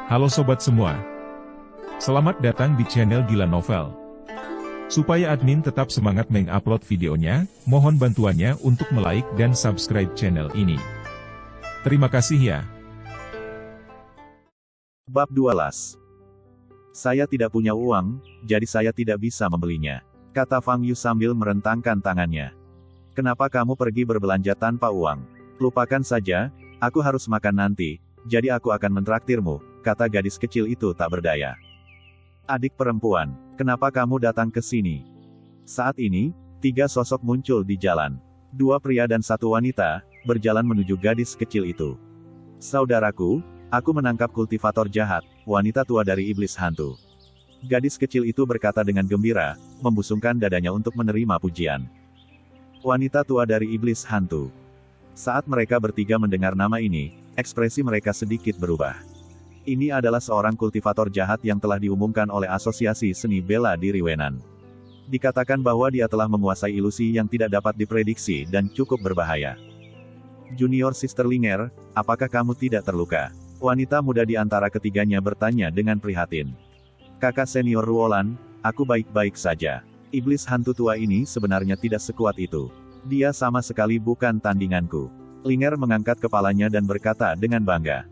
Halo sobat semua. Selamat datang di channel Gila Novel. Supaya admin tetap semangat mengupload videonya, mohon bantuannya untuk like dan subscribe channel ini. Terima kasih ya. Bab 12. Saya tidak punya uang, jadi saya tidak bisa membelinya, kata Fang Yu sambil merentangkan tangannya. Kenapa kamu pergi berbelanja tanpa uang? Lupakan saja, aku harus makan nanti, jadi aku akan mentraktirmu, kata gadis kecil itu tak berdaya. Adik perempuan, kenapa kamu datang ke sini? Saat ini, 3 sosok muncul di jalan. 2 pria dan 1 wanita, berjalan menuju gadis kecil itu. Saudaraku, aku menangkap kultivator jahat, wanita tua dari iblis hantu. Gadis kecil itu berkata dengan gembira, membusungkan dadanya untuk menerima pujian. Wanita tua dari iblis hantu. Saat mereka bertiga mendengar nama ini, ekspresi mereka sedikit berubah. Ini adalah seorang kultivator jahat yang telah diumumkan oleh Asosiasi Seni Bela Diri Wenan. Dikatakan bahwa dia telah menguasai ilusi yang tidak dapat diprediksi dan cukup berbahaya. Junior Sister Linger, apakah kamu tidak terluka? Wanita muda di antara ketiganya bertanya dengan prihatin. Kakak senior Ruolan, aku baik-baik saja. Iblis hantu tua ini sebenarnya tidak sekuat itu. Dia sama sekali bukan tandinganku. Linger mengangkat kepalanya dan berkata dengan bangga.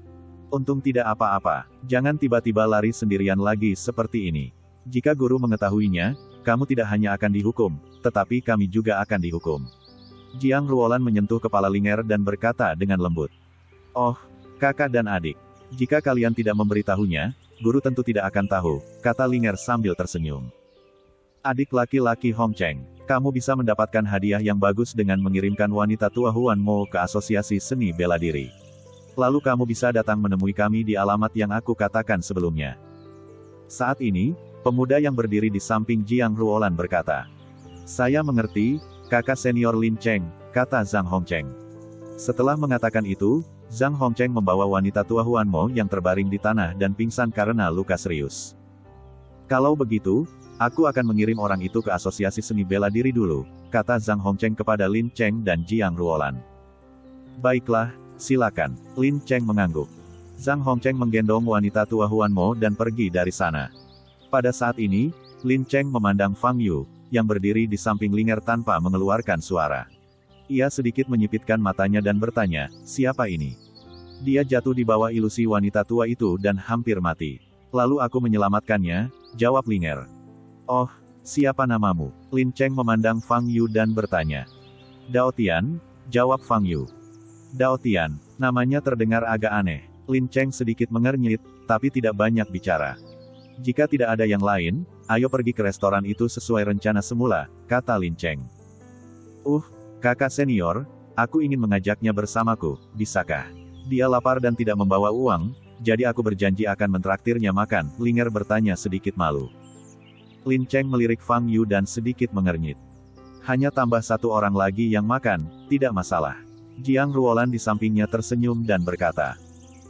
Untung tidak apa-apa, jangan tiba-tiba lari sendirian lagi seperti ini. Jika guru mengetahuinya, kamu tidak hanya akan dihukum, tetapi kami juga akan dihukum. Jiang Ruolan menyentuh kepala Linger dan berkata dengan lembut. Oh, kakak dan adik. Jika kalian tidak memberitahunya, guru tentu tidak akan tahu, kata Linger sambil tersenyum. Adik laki-laki Hong Cheng, kamu bisa mendapatkan hadiah yang bagus dengan mengirimkan wanita tua Huan Mo ke Asosiasi Seni Bela Diri. Lalu kamu bisa datang menemui kami di alamat yang aku katakan sebelumnya. Saat ini, pemuda yang berdiri di samping Jiang Ruolan berkata. Saya mengerti, kakak senior Lin Cheng, kata Zhang Hongcheng. Setelah mengatakan itu, Zhang Hongcheng membawa wanita tua Huan Mo yang terbaring di tanah dan pingsan karena luka serius. Kalau begitu, aku akan mengirim orang itu ke Asosiasi Seni Bela Diri dulu, kata Zhang Hongcheng kepada Lin Cheng dan Jiang Ruolan. Baiklah, silakan, Lin Cheng mengangguk. Zhang Hongcheng menggendong wanita tua Huan Mo dan pergi dari sana. Pada saat ini, Lin Cheng memandang Fang Yu, yang berdiri di samping Linger tanpa mengeluarkan suara. Ia sedikit menyipitkan matanya dan bertanya, siapa ini? Dia jatuh di bawah ilusi wanita tua itu dan hampir mati. Lalu aku menyelamatkannya, jawab Linger. Oh, siapa namamu? Lin Cheng memandang Fang Yu dan bertanya. Dao Tian, jawab Fang Yu. Dao Tian, namanya terdengar agak aneh. Lin Cheng sedikit mengernyit, tapi tidak banyak bicara. Jika tidak ada yang lain, ayo pergi ke restoran itu sesuai rencana semula, kata Lin Cheng. Kakak senior, aku ingin mengajaknya bersamaku, bisakah? Dia lapar dan tidak membawa uang, jadi aku berjanji akan mentraktirnya makan, Linger bertanya sedikit malu. Lin Cheng melirik Fang Yu dan sedikit mengernyit. Hanya tambah 1 orang lagi yang makan, tidak masalah. Jiang Ruolan di sampingnya tersenyum dan berkata.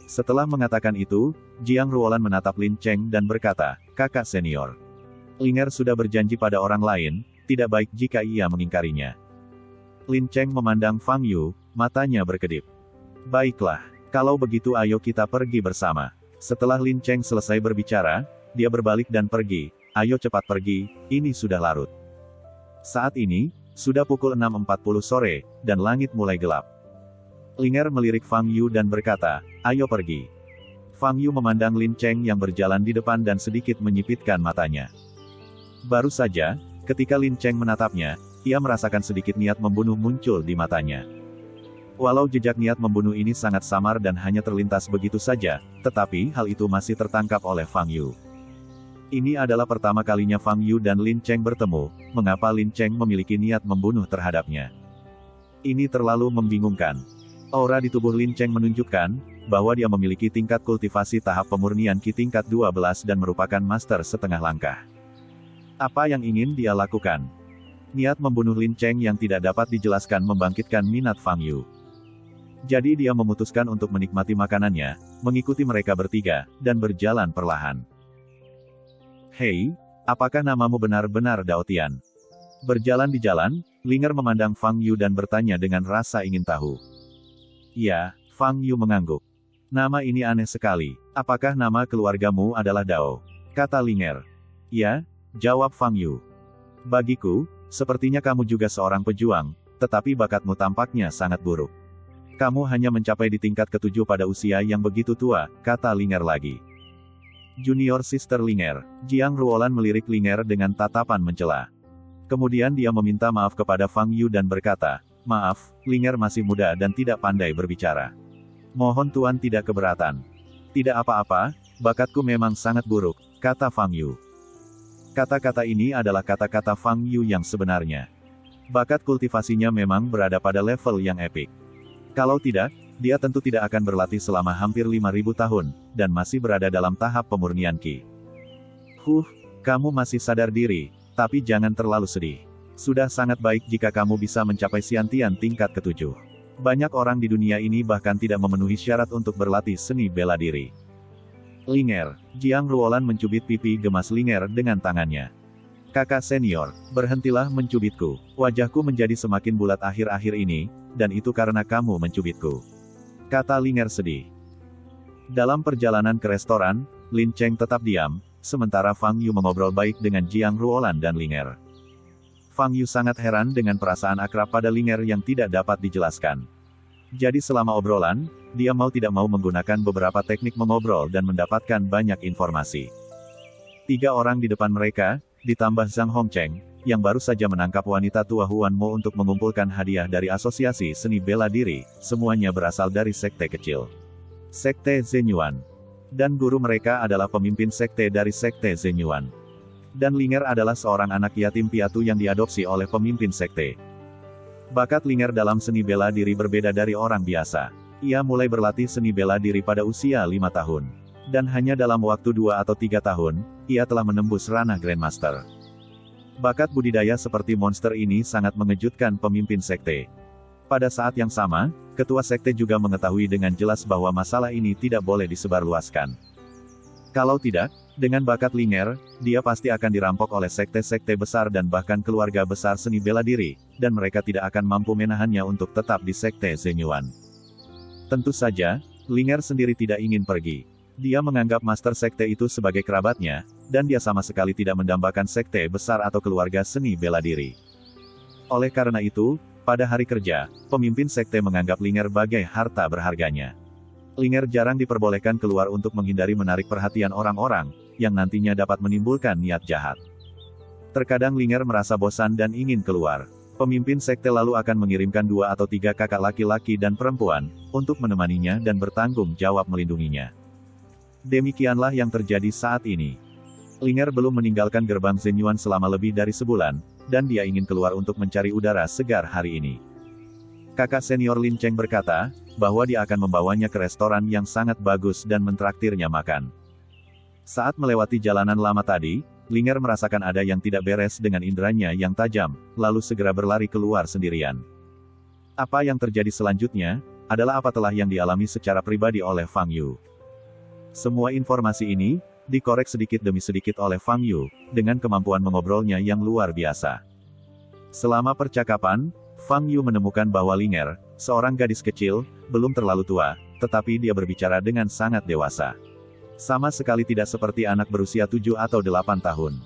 Setelah mengatakan itu, Jiang Ruolan menatap Lin Cheng dan berkata, kakak senior. Linger sudah berjanji pada orang lain, tidak baik jika ia mengingkarinya. Lin Cheng memandang Fang Yu, matanya berkedip. Baiklah, kalau begitu ayo kita pergi bersama. Setelah Lin Cheng selesai berbicara, dia berbalik dan pergi, ayo cepat pergi, ini sudah larut. Saat ini, sudah pukul 6.40 sore, dan langit mulai gelap. Linger melirik Fang Yu dan berkata, ayo pergi. Fang Yu memandang Lin Cheng yang berjalan di depan dan sedikit menyipitkan matanya. Baru saja, ketika Lin Cheng menatapnya, ia merasakan sedikit niat membunuh muncul di matanya. Walau jejak niat membunuh ini sangat samar dan hanya terlintas begitu saja, tetapi hal itu masih tertangkap oleh Fang Yu. Ini adalah pertama kalinya Fang Yu dan Lin Cheng bertemu, mengapa Lin Cheng memiliki niat membunuh terhadapnya. Ini terlalu membingungkan. Aura di tubuh Lin Cheng menunjukkan, bahwa dia memiliki tingkat kultivasi tahap pemurnian Qi tingkat 12 dan merupakan master setengah langkah. Apa yang ingin dia lakukan? Niat membunuh Lin Cheng yang tidak dapat dijelaskan membangkitkan minat Fang Yu. Jadi dia memutuskan untuk menikmati makanannya, mengikuti mereka bertiga, dan berjalan perlahan. Hei, apakah namamu benar-benar Dao Tian? Berjalan di jalan, Linger memandang Fang Yu dan bertanya dengan rasa ingin tahu. Ya, Fang Yu mengangguk. Nama ini aneh sekali. Apakah nama keluargamu adalah Dao? Kata Linger. Ya, jawab Fang Yu. Bagiku, sepertinya kamu juga seorang pejuang, tetapi bakatmu tampaknya sangat buruk. Kamu hanya mencapai di tingkat ketujuh pada usia yang begitu tua, kata Linger lagi. Junior Sister Linger. Jiang Ruolan melirik Linger dengan tatapan mencela. Kemudian dia meminta maaf kepada Fang Yu dan berkata, "Maaf, Linger masih muda dan tidak pandai berbicara. Mohon Tuan tidak keberatan." "Tidak apa-apa, bakatku memang sangat buruk," kata Fang Yu. Kata-kata ini adalah kata-kata Fang Yu yang sebenarnya. Bakat kultivasinya memang berada pada level yang epik. Kalau tidak, dia tentu tidak akan berlatih selama hampir 5.000 tahun, dan masih berada dalam tahap pemurnian Qi. Kamu masih sadar diri, tapi jangan terlalu sedih. Sudah sangat baik jika kamu bisa mencapai Xiantian tingkat ketujuh. Banyak orang di dunia ini bahkan tidak memenuhi syarat untuk berlatih seni bela diri. Linger. Jiang Ruolan mencubit pipi gemas Linger dengan tangannya. "Kakak senior, berhentilah mencubitku. Wajahku menjadi semakin bulat akhir-akhir ini, dan itu karena kamu mencubitku," kata Linger sedih. Dalam perjalanan ke restoran, Lin Cheng tetap diam, sementara Fang Yu mengobrol baik dengan Jiang Ruolan dan Linger. Fang Yu sangat heran dengan perasaan akrab pada Linger yang tidak dapat dijelaskan. Jadi selama obrolan, dia mau tidak mau menggunakan beberapa teknik mengobrol dan mendapatkan banyak informasi. 3 orang di depan mereka, ditambah Zhang Hongcheng, yang baru saja menangkap wanita tua Huan Mo untuk mengumpulkan hadiah dari Asosiasi Seni Bela Diri, semuanya berasal dari sekte kecil. Sekte Zhenyuan. Dan guru mereka adalah pemimpin sekte dari sekte Zhenyuan. Dan Linger adalah seorang anak yatim piatu yang diadopsi oleh pemimpin sekte. Bakat Linger dalam seni bela diri berbeda dari orang biasa. Ia mulai berlatih seni bela diri pada usia 5 tahun. Dan hanya dalam waktu 2 atau 3 tahun, ia telah menembus ranah Grandmaster. Bakat budidaya seperti monster ini sangat mengejutkan pemimpin sekte. Pada saat yang sama, ketua sekte juga mengetahui dengan jelas bahwa masalah ini tidak boleh disebarluaskan. Kalau tidak, dengan bakat Linger, dia pasti akan dirampok oleh sekte-sekte besar dan bahkan keluarga besar seni bela diri, dan mereka tidak akan mampu menahannya untuk tetap di sekte Zhenyuan. Tentu saja, Linger sendiri tidak ingin pergi. Dia menganggap master sekte itu sebagai kerabatnya, dan dia sama sekali tidak mendambakan sekte besar atau keluarga seni bela diri. Oleh karena itu, pada hari kerja, pemimpin sekte menganggap Linger bagai harta berharganya. Linger jarang diperbolehkan keluar untuk menghindari menarik perhatian orang-orang, yang nantinya dapat menimbulkan niat jahat. Terkadang Linger merasa bosan dan ingin keluar. Pemimpin sekte lalu akan mengirimkan 2 atau 3 kakak laki-laki dan perempuan, untuk menemaninya dan bertanggung jawab melindunginya. Demikianlah yang terjadi saat ini. Linger belum meninggalkan gerbang Zhenyuan selama lebih dari sebulan, dan dia ingin keluar untuk mencari udara segar hari ini. Kakak senior Lin Cheng berkata, bahwa dia akan membawanya ke restoran yang sangat bagus dan mentraktirnya makan. Saat melewati jalanan lama tadi, Linger merasakan ada yang tidak beres dengan inderanya yang tajam, lalu segera berlari keluar sendirian. Apa yang terjadi selanjutnya, adalah apa telah yang dialami secara pribadi oleh Fang Yu. Semua informasi ini, dikorek sedikit demi sedikit oleh Fang Yu, dengan kemampuan mengobrolnya yang luar biasa. Selama percakapan, Fang Yu menemukan bahwa Linger, seorang gadis kecil, belum terlalu tua, tetapi dia berbicara dengan sangat dewasa. Sama sekali tidak seperti anak berusia 7 atau 8 tahun.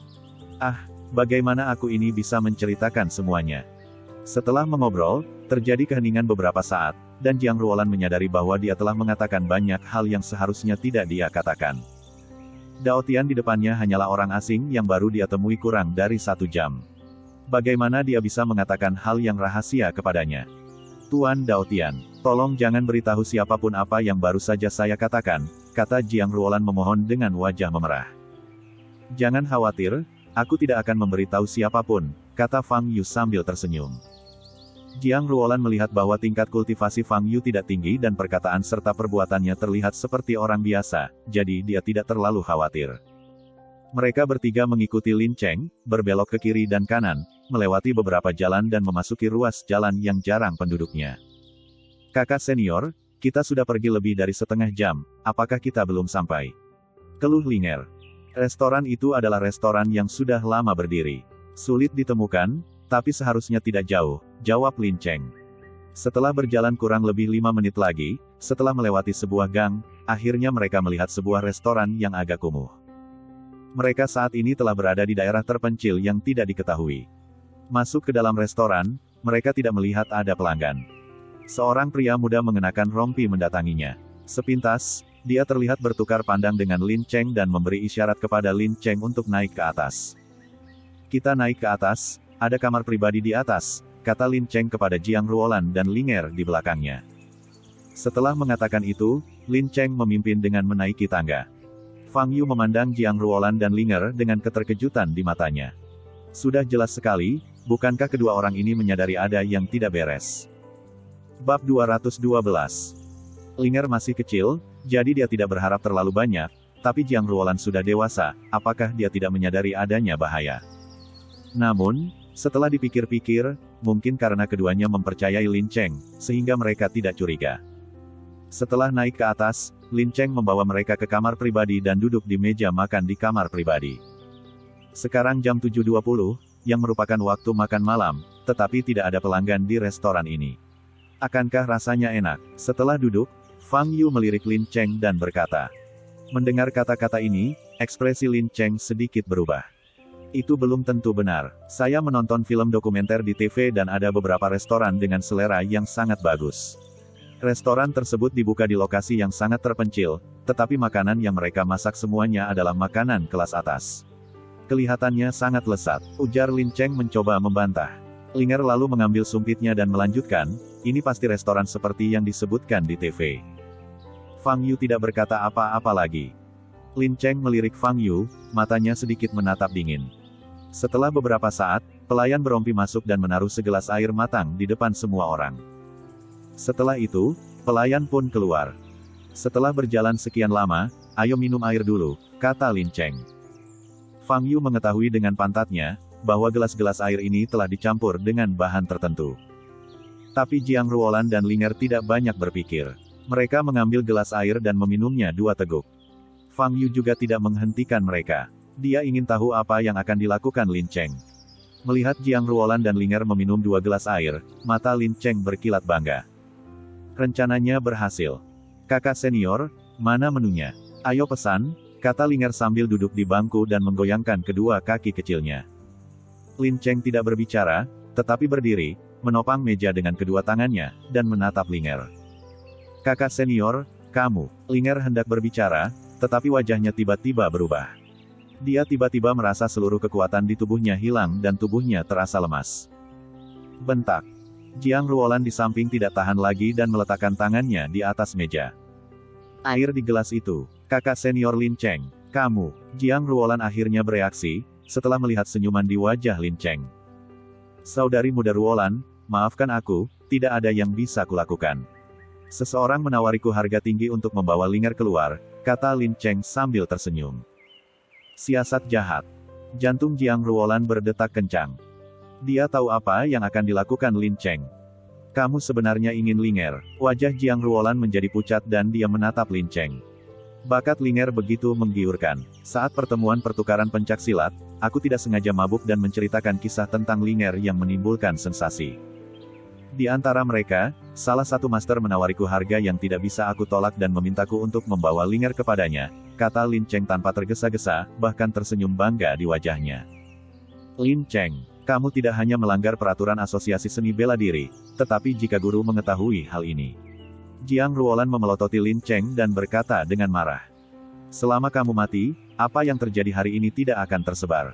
Bagaimana aku ini bisa menceritakan semuanya? Setelah mengobrol, terjadi keheningan beberapa saat, dan Jiang Ruolan menyadari bahwa dia telah mengatakan banyak hal yang seharusnya tidak dia katakan. Dao Tian di depannya hanyalah orang asing yang baru dia temui kurang dari 1 jam. Bagaimana dia bisa mengatakan hal yang rahasia kepadanya? "Tuan Dao Tian, tolong jangan beritahu siapapun apa yang baru saja saya katakan," kata Jiang Ruolan memohon dengan wajah memerah. "Jangan khawatir, aku tidak akan memberitahu siapapun," kata Fang Yu sambil tersenyum. Jiang Ruolan melihat bahwa tingkat kultivasi Fang Yu tidak tinggi dan perkataan serta perbuatannya terlihat seperti orang biasa, jadi dia tidak terlalu khawatir. Mereka bertiga mengikuti Lin Cheng, berbelok ke kiri dan kanan, melewati beberapa jalan dan memasuki ruas jalan yang jarang penduduknya. "Kakak senior, kita sudah pergi lebih dari setengah jam, apakah kita belum sampai?" keluh Linger. Restoran itu adalah restoran yang sudah lama berdiri. "Sulit ditemukan, tapi seharusnya tidak jauh," jawab Lin Cheng. Setelah berjalan kurang lebih 5 menit lagi, setelah melewati sebuah gang, akhirnya mereka melihat sebuah restoran yang agak kumuh. Mereka saat ini telah berada di daerah terpencil yang tidak diketahui. Masuk ke dalam restoran, mereka tidak melihat ada pelanggan. Seorang pria muda mengenakan rompi mendatanginya. Sepintas, dia terlihat bertukar pandang dengan Lin Cheng dan memberi isyarat kepada Lin Cheng untuk naik ke atas. Kita naik ke atas, ada kamar pribadi di atas, kata Lin Cheng kepada Jiang Ruolan dan Linger di belakangnya. Setelah mengatakan itu, Lin Cheng memimpin dengan menaiki tangga. Fang Yu memandang Jiang Ruolan dan Linger dengan keterkejutan di matanya. Sudah jelas sekali, bukankah kedua orang ini menyadari ada yang tidak beres? Bab 212. Linger masih kecil, jadi dia tidak berharap terlalu banyak, tapi Jiang Ruolan sudah dewasa, apakah dia tidak menyadari adanya bahaya? Namun, setelah dipikir-pikir, mungkin karena keduanya mempercayai Lin Cheng, sehingga mereka tidak curiga. Setelah naik ke atas, Lin Cheng membawa mereka ke kamar pribadi dan duduk di meja makan di kamar pribadi. Sekarang jam 7.20, yang merupakan waktu makan malam, tetapi tidak ada pelanggan di restoran ini. Akankah rasanya enak? Setelah duduk, Fang Yu melirik Lin Cheng dan berkata. Mendengar kata-kata ini, ekspresi Lin Cheng sedikit berubah. Itu belum tentu benar. Saya menonton film dokumenter di TV dan ada beberapa restoran dengan selera yang sangat bagus. Restoran tersebut dibuka di lokasi yang sangat terpencil, tetapi makanan yang mereka masak semuanya adalah makanan kelas atas. Kelihatannya sangat lezat, ujar Lin Cheng mencoba membantah. Linger lalu mengambil sumpitnya dan melanjutkan, ini pasti restoran seperti yang disebutkan di TV. Fang Yu tidak berkata apa-apa lagi. Lin Cheng melirik Fang Yu, matanya sedikit menatap dingin. Setelah beberapa saat, pelayan berompi masuk dan menaruh segelas air matang di depan semua orang. Setelah itu, pelayan pun keluar. Setelah berjalan sekian lama, ayo minum air dulu, kata Lin Cheng. Fang Yu mengetahui dengan pantatnya, bahwa gelas-gelas air ini telah dicampur dengan bahan tertentu. Tapi Jiang Ruolan dan Linger tidak banyak berpikir. Mereka mengambil gelas air dan meminumnya 2 teguk. Fang Yu juga tidak menghentikan mereka. Dia ingin tahu apa yang akan dilakukan Lin Cheng. Melihat Jiang Ruolan dan Linger meminum 2 gelas air, mata Lin Cheng berkilat bangga. Rencananya berhasil. Kakak senior, mana menunya? Ayo pesan, kata Linger sambil duduk di bangku dan menggoyangkan kedua kaki kecilnya. Lin Cheng tidak berbicara, tetapi berdiri, menopang meja dengan kedua tangannya, dan menatap Linger. Kakak senior, kamu. Linger hendak berbicara, tetapi wajahnya tiba-tiba berubah. Dia tiba-tiba merasa seluruh kekuatan di tubuhnya hilang dan tubuhnya terasa lemas. Bentak. Jiang Ruolan di samping tidak tahan lagi dan meletakkan tangannya di atas meja. Air di gelas itu. Kakak senior Lin Cheng, kamu. Jiang Ruolan akhirnya bereaksi, setelah melihat senyuman di wajah Lin Cheng. Saudari muda Ruolan, maafkan aku, tidak ada yang bisa kulakukan. Seseorang menawariku harga tinggi untuk membawa Linger keluar, kata Lin Cheng sambil tersenyum. Siasat jahat. Jantung Jiang Ruolan berdetak kencang. Dia tahu apa yang akan dilakukan Lin Cheng. Kamu sebenarnya ingin Linger. Wajah Jiang Ruolan menjadi pucat dan dia menatap Lin Cheng. Bakat Linger begitu menggiurkan. Saat pertemuan pertukaran pencak silat, aku tidak sengaja mabuk dan menceritakan kisah tentang Linger yang menimbulkan sensasi. Di antara mereka, salah satu master menawariku harga yang tidak bisa aku tolak dan memintaku untuk membawa Linger kepadanya, kata Lin Cheng tanpa tergesa-gesa, bahkan tersenyum bangga di wajahnya. Lin Cheng, kamu tidak hanya melanggar peraturan asosiasi seni bela diri, tetapi jika guru mengetahui hal ini. Jiang Ruolan memelototi Lin Cheng dan berkata dengan marah. Selama kamu mati, apa yang terjadi hari ini tidak akan tersebar.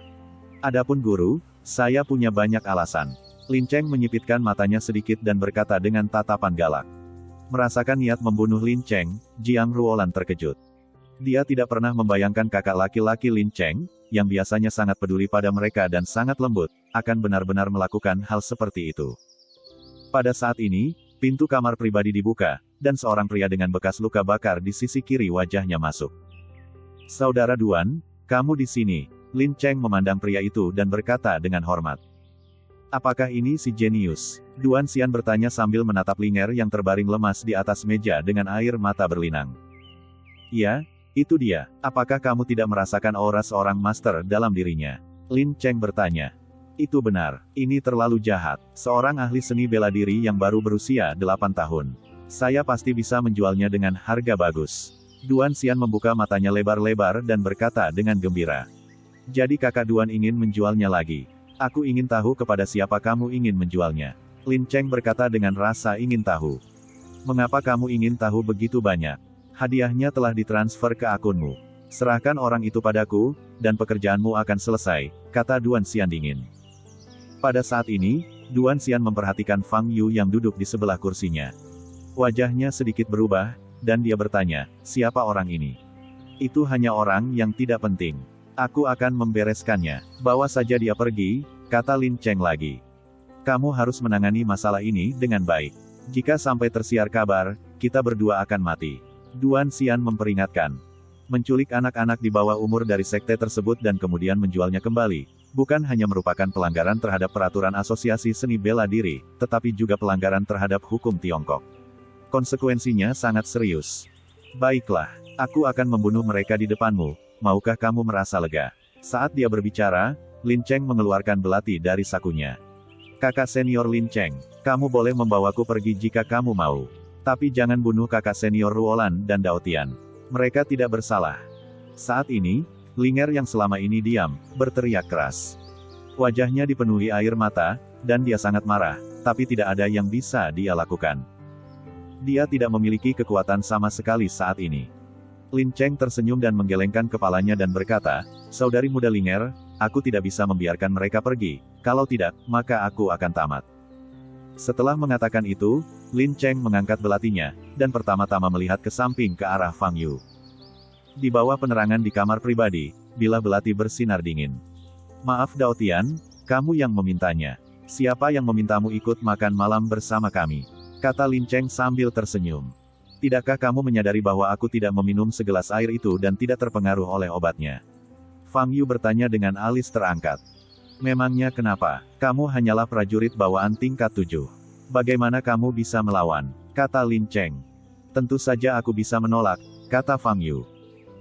Adapun guru, saya punya banyak alasan. Lin Cheng menyipitkan matanya sedikit dan berkata dengan tatapan galak. Merasakan niat membunuh Lin Cheng, Jiang Ruolan terkejut. Dia tidak pernah membayangkan kakak laki-laki Lin Cheng, yang biasanya sangat peduli pada mereka dan sangat lembut, akan benar-benar melakukan hal seperti itu. Pada saat ini, pintu kamar pribadi dibuka, dan seorang pria dengan bekas luka bakar di sisi kiri wajahnya masuk. Saudara Duan, kamu di sini. Lin Cheng memandang pria itu dan berkata dengan hormat. Apakah ini si jenius? Duan Xian bertanya sambil menatap Linger yang terbaring lemas di atas meja dengan air mata berlinang. Ya, itu dia. Apakah kamu tidak merasakan aura seorang master dalam dirinya? Lin Cheng bertanya. Itu benar, ini terlalu jahat. Seorang ahli seni bela diri yang baru berusia 8 tahun. Saya pasti bisa menjualnya dengan harga bagus. Duan Xian membuka matanya lebar-lebar dan berkata dengan gembira. Jadi kakak Duan ingin menjualnya lagi. Aku ingin tahu kepada siapa kamu ingin menjualnya. Lin Cheng berkata dengan rasa ingin tahu. Mengapa kamu ingin tahu begitu banyak? Hadiahnya telah ditransfer ke akunmu. Serahkan orang itu padaku, dan pekerjaanmu akan selesai, kata Duan Xian dingin. Pada saat ini, Duan Xian memperhatikan Fang Yu yang duduk di sebelah kursinya. Wajahnya sedikit berubah, dan dia bertanya, siapa orang ini? Itu hanya orang yang tidak penting. Aku akan membereskannya. Bawa saja dia pergi, kata Lin Cheng lagi. Kamu harus menangani masalah ini dengan baik. Jika sampai tersiar kabar, kita berdua akan mati. Duan Xian memperingatkan. Menculik anak-anak di bawah umur dari sekte tersebut dan kemudian menjualnya kembali, bukan hanya merupakan pelanggaran terhadap peraturan asosiasi seni bela diri, tetapi juga pelanggaran terhadap hukum Tiongkok. Konsekuensinya sangat serius. Baiklah, aku akan membunuh mereka di depanmu, maukah kamu merasa lega? Saat dia berbicara, Lin Cheng mengeluarkan belati dari sakunya. Kakak senior Lin Cheng, kamu boleh membawaku pergi jika kamu mau. Tapi jangan bunuh kakak senior Ruolan dan Dao Tian. Mereka tidak bersalah. Saat ini, Linger yang selama ini diam, berteriak keras. Wajahnya dipenuhi air mata, dan dia sangat marah, tapi tidak ada yang bisa dia lakukan. Dia tidak memiliki kekuatan sama sekali saat ini. Lin Cheng tersenyum dan menggelengkan kepalanya dan berkata, saudari muda Linger, aku tidak bisa membiarkan mereka pergi, kalau tidak, maka aku akan tamat. Setelah mengatakan itu, Lin Cheng mengangkat belatinya, dan pertama-tama melihat ke samping ke arah Fang Yu. Di bawah penerangan di kamar pribadi, bilah belati bersinar dingin. Maaf Dao Tian, kamu yang memintanya. Siapa yang memintamu ikut makan malam bersama kami? Kata Lin Cheng sambil tersenyum. Tidakkah kamu menyadari bahwa aku tidak meminum segelas air itu dan tidak terpengaruh oleh obatnya? Fang Yu bertanya dengan alis terangkat. Memangnya kenapa? Kamu hanyalah prajurit bawaan tingkat 7. Bagaimana kamu bisa melawan? Kata Lin Cheng. Tentu saja aku bisa menolak, kata Fang Yu.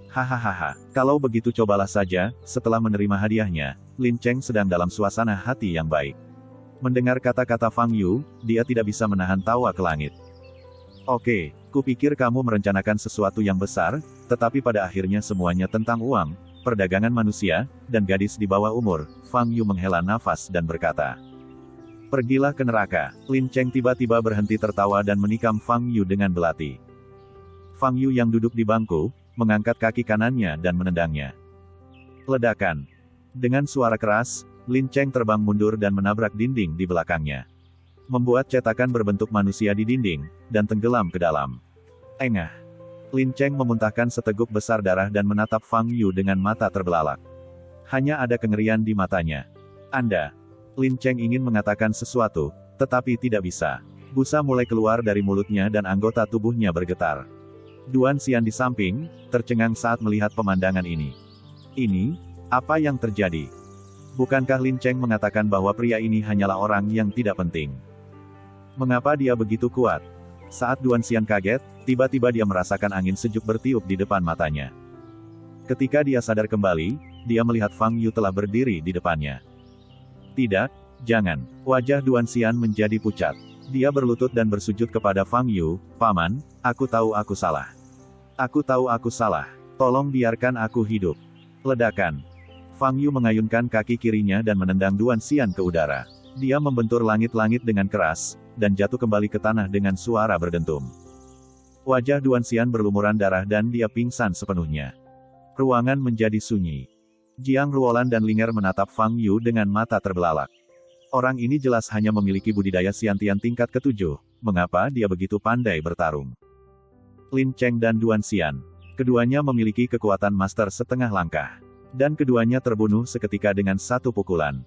Hahaha, kalau begitu cobalah saja. Setelah menerima hadiahnya, Lin Cheng sedang dalam suasana hati yang baik. Mendengar kata-kata Fang Yu, dia tidak bisa menahan tawa ke langit. Oke, kupikir kamu merencanakan sesuatu yang besar, tetapi pada akhirnya semuanya tentang uang, perdagangan manusia, dan gadis di bawah umur. Fang Yu menghela nafas dan berkata, pergilah ke neraka. Lin Cheng tiba-tiba berhenti tertawa dan menikam Fang Yu dengan belati. Fang Yu yang duduk di bangku, mengangkat kaki kanannya dan menendangnya. Ledakan. Dengan suara keras, Lin Cheng terbang mundur dan menabrak dinding di belakangnya. Membuat cetakan berbentuk manusia di dinding, dan tenggelam ke dalam. Engah. Lin Cheng memuntahkan seteguk besar darah dan menatap Fang Yu dengan mata terbelalak. Hanya ada kengerian di matanya. Anda. Lin Cheng ingin mengatakan sesuatu, tetapi tidak bisa. Busa mulai keluar dari mulutnya dan anggota tubuhnya bergetar. Duan Xian di samping, tercengang saat melihat pemandangan ini. Ini, apa yang terjadi? Bukankah Lin Cheng mengatakan bahwa pria ini hanyalah orang yang tidak penting? Mengapa dia begitu kuat? Saat Duan Xian kaget, tiba-tiba dia merasakan angin sejuk bertiup di depan matanya. Ketika dia sadar kembali, dia melihat Fang Yu telah berdiri di depannya. Tidak, jangan. Wajah Duan Xian menjadi pucat. Dia berlutut dan bersujud kepada Fang Yu, Paman, aku tahu aku salah. Aku tahu aku salah. Tolong biarkan aku hidup. Ledakan. Fang Yu mengayunkan kaki kirinya dan menendang Duan Xian ke udara. Dia membentur langit-langit dengan keras, dan jatuh kembali ke tanah dengan suara berdentum. Wajah Duan Xian berlumuran darah dan dia pingsan sepenuhnya. Ruangan menjadi sunyi. Jiang Ruolan dan Linger menatap Fang Yu dengan mata terbelalak. Orang ini jelas hanya memiliki budidaya Xiantian tingkat ke-7, mengapa dia begitu pandai bertarung? Lin Cheng dan Duan Xian. Keduanya memiliki kekuatan master setengah langkah. Dan keduanya terbunuh seketika dengan satu pukulan.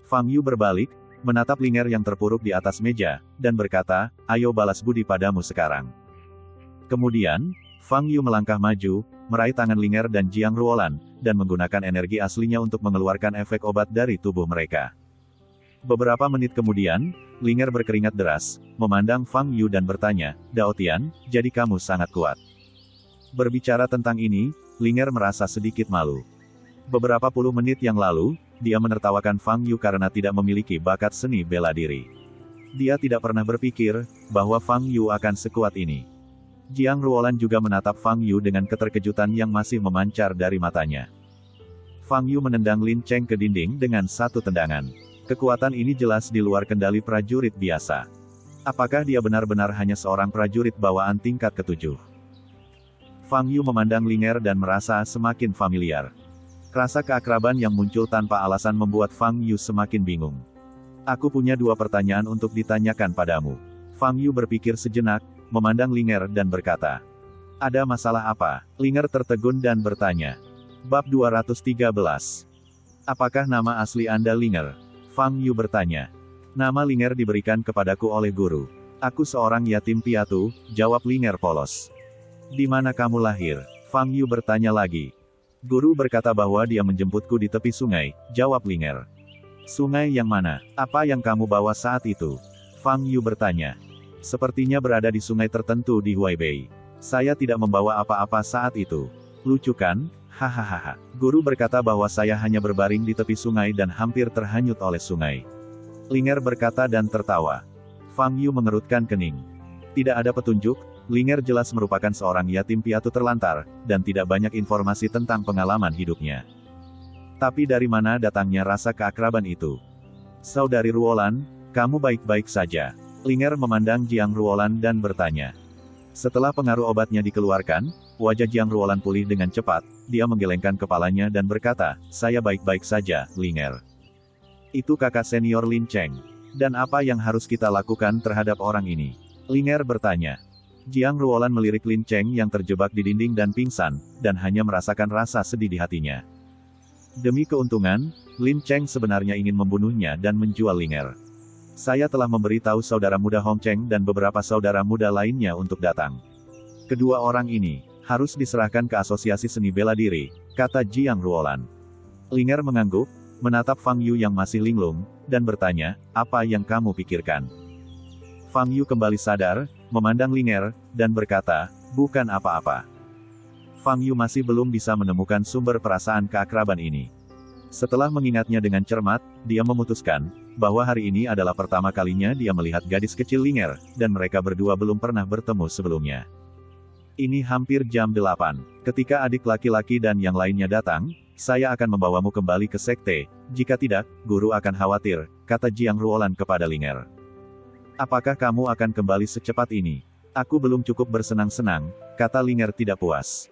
Fang Yu berbalik, menatap Linger yang terpuruk di atas meja, dan berkata, ayo balas budi padamu sekarang. Kemudian, Fang Yu melangkah maju, meraih tangan Linger dan Jiang Ruolan, dan menggunakan energi aslinya untuk mengeluarkan efek obat dari tubuh mereka. Beberapa menit kemudian, Linger berkeringat deras, memandang Fang Yu dan bertanya, Dao Tian, jadi kamu sangat kuat. Berbicara tentang ini, Linger merasa sedikit malu. Beberapa puluh menit yang lalu, dia menertawakan Fang Yu karena tidak memiliki bakat seni bela diri. Dia tidak pernah berpikir bahwa Fang Yu akan sekuat ini. Jiang Ruolan juga menatap Fang Yu dengan keterkejutan yang masih memancar dari matanya. Fang Yu menendang Lin Cheng ke dinding dengan satu tendangan. Kekuatan ini jelas di luar kendali prajurit biasa. Apakah dia benar-benar hanya seorang prajurit bawaan tingkat ke-7? Fang Yu memandang Linger dan merasa semakin familiar. Rasa keakraban yang muncul tanpa alasan membuat Fang Yu semakin bingung. Aku punya dua pertanyaan untuk ditanyakan padamu. Fang Yu berpikir sejenak, memandang Linger dan berkata, "Ada masalah apa?" Linger tertegun dan bertanya. Bab 213. Apakah nama asli Anda Linger? Fang Yu bertanya. Nama Linger diberikan kepadaku oleh guru. Aku seorang yatim piatu, jawab Linger polos. Di mana kamu lahir? Fang Yu bertanya lagi. Guru berkata bahwa dia menjemputku di tepi sungai, jawab Linger. Sungai yang mana? Apa yang kamu bawa saat itu? Fang Yu bertanya. Sepertinya berada di sungai tertentu di Huaibei. Saya tidak membawa apa-apa saat itu. Lucu kan? Hahaha. Guru berkata bahwa saya hanya berbaring di tepi sungai dan hampir terhanyut oleh sungai. Linger berkata dan tertawa. Fang Yu mengerutkan kening. Tidak ada petunjuk, Linger jelas merupakan seorang yatim piatu terlantar, dan tidak banyak informasi tentang pengalaman hidupnya. Tapi dari mana datangnya rasa keakraban itu? Saudari Ruolan, kamu baik-baik saja. Linger memandang Jiang Ruolan dan bertanya. Setelah pengaruh obatnya dikeluarkan, wajah Jiang Ruolan pulih dengan cepat, dia menggelengkan kepalanya dan berkata, saya baik-baik saja, Linger. Itu kakak senior Lin Cheng. Dan apa yang harus kita lakukan terhadap orang ini? Linger bertanya. Jiang Ruolan melirik Lin Cheng yang terjebak di dinding dan pingsan, dan hanya merasakan rasa sedih di hatinya. Demi keuntungan, Lin Cheng sebenarnya ingin membunuhnya dan menjual Linger. Saya telah memberitahu saudara muda Hong Cheng dan beberapa saudara muda lainnya untuk datang. Kedua orang ini harus diserahkan ke Asosiasi Seni Bela Diri, kata Jiang Ruolan. Linger mengangguk, menatap Fang Yu yang masih linglung, dan bertanya, apa yang kamu pikirkan? Fang Yu kembali sadar, memandang Linger, dan berkata, bukan apa-apa. Fang Yu masih belum bisa menemukan sumber perasaan keakraban ini. Setelah mengingatnya dengan cermat, dia memutuskan bahwa hari ini adalah pertama kalinya dia melihat gadis kecil Linger, dan mereka berdua belum pernah bertemu sebelumnya. Ini hampir jam 8. Ketika adik laki-laki dan yang lainnya datang, saya akan membawamu kembali ke sekte. Jika tidak, guru akan khawatir, kata Jiang Ruolan kepada Linger. Apakah kamu akan kembali secepat ini? Aku belum cukup bersenang-senang, kata Linger tidak puas.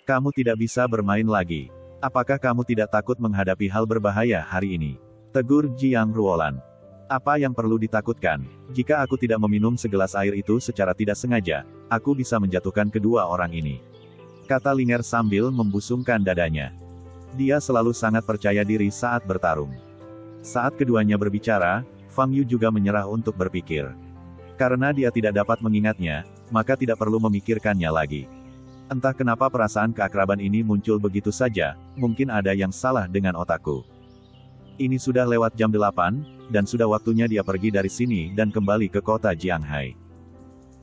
Kamu tidak bisa bermain lagi. Apakah kamu tidak takut menghadapi hal berbahaya hari ini? Tegur Jiang Ruolan. Apa yang perlu ditakutkan? Jika aku tidak meminum segelas air itu secara tidak sengaja, aku bisa menjatuhkan kedua orang ini. Kata Linger sambil membusungkan dadanya. Dia selalu sangat percaya diri saat bertarung. Saat keduanya berbicara, Fang Yu juga menyerah untuk berpikir. Karena dia tidak dapat mengingatnya, maka tidak perlu memikirkannya lagi. Entah kenapa perasaan keakraban ini muncul begitu saja, mungkin ada yang salah dengan otakku. Ini sudah lewat jam 8, dan sudah waktunya dia pergi dari sini dan kembali ke kota Jianghai.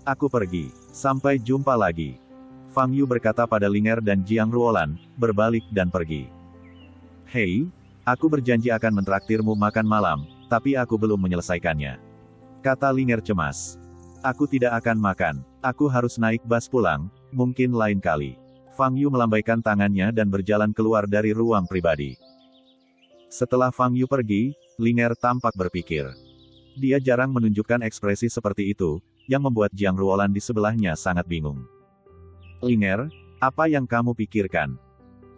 Aku pergi. Sampai jumpa lagi. Fang Yu berkata pada Linger dan Jiang Ruolan, berbalik dan pergi. Hei, aku berjanji akan mentraktirmu makan malam, tapi aku belum menyelesaikannya. Kata Linger cemas. Aku tidak akan makan. Aku harus naik bus pulang, mungkin lain kali. Fang Yu melambaikan tangannya dan berjalan keluar dari ruang pribadi. Setelah Fang Yu pergi, Linger tampak berpikir. Dia jarang menunjukkan ekspresi seperti itu, yang membuat Jiang Ruolan di sebelahnya sangat bingung. Linger, apa yang kamu pikirkan?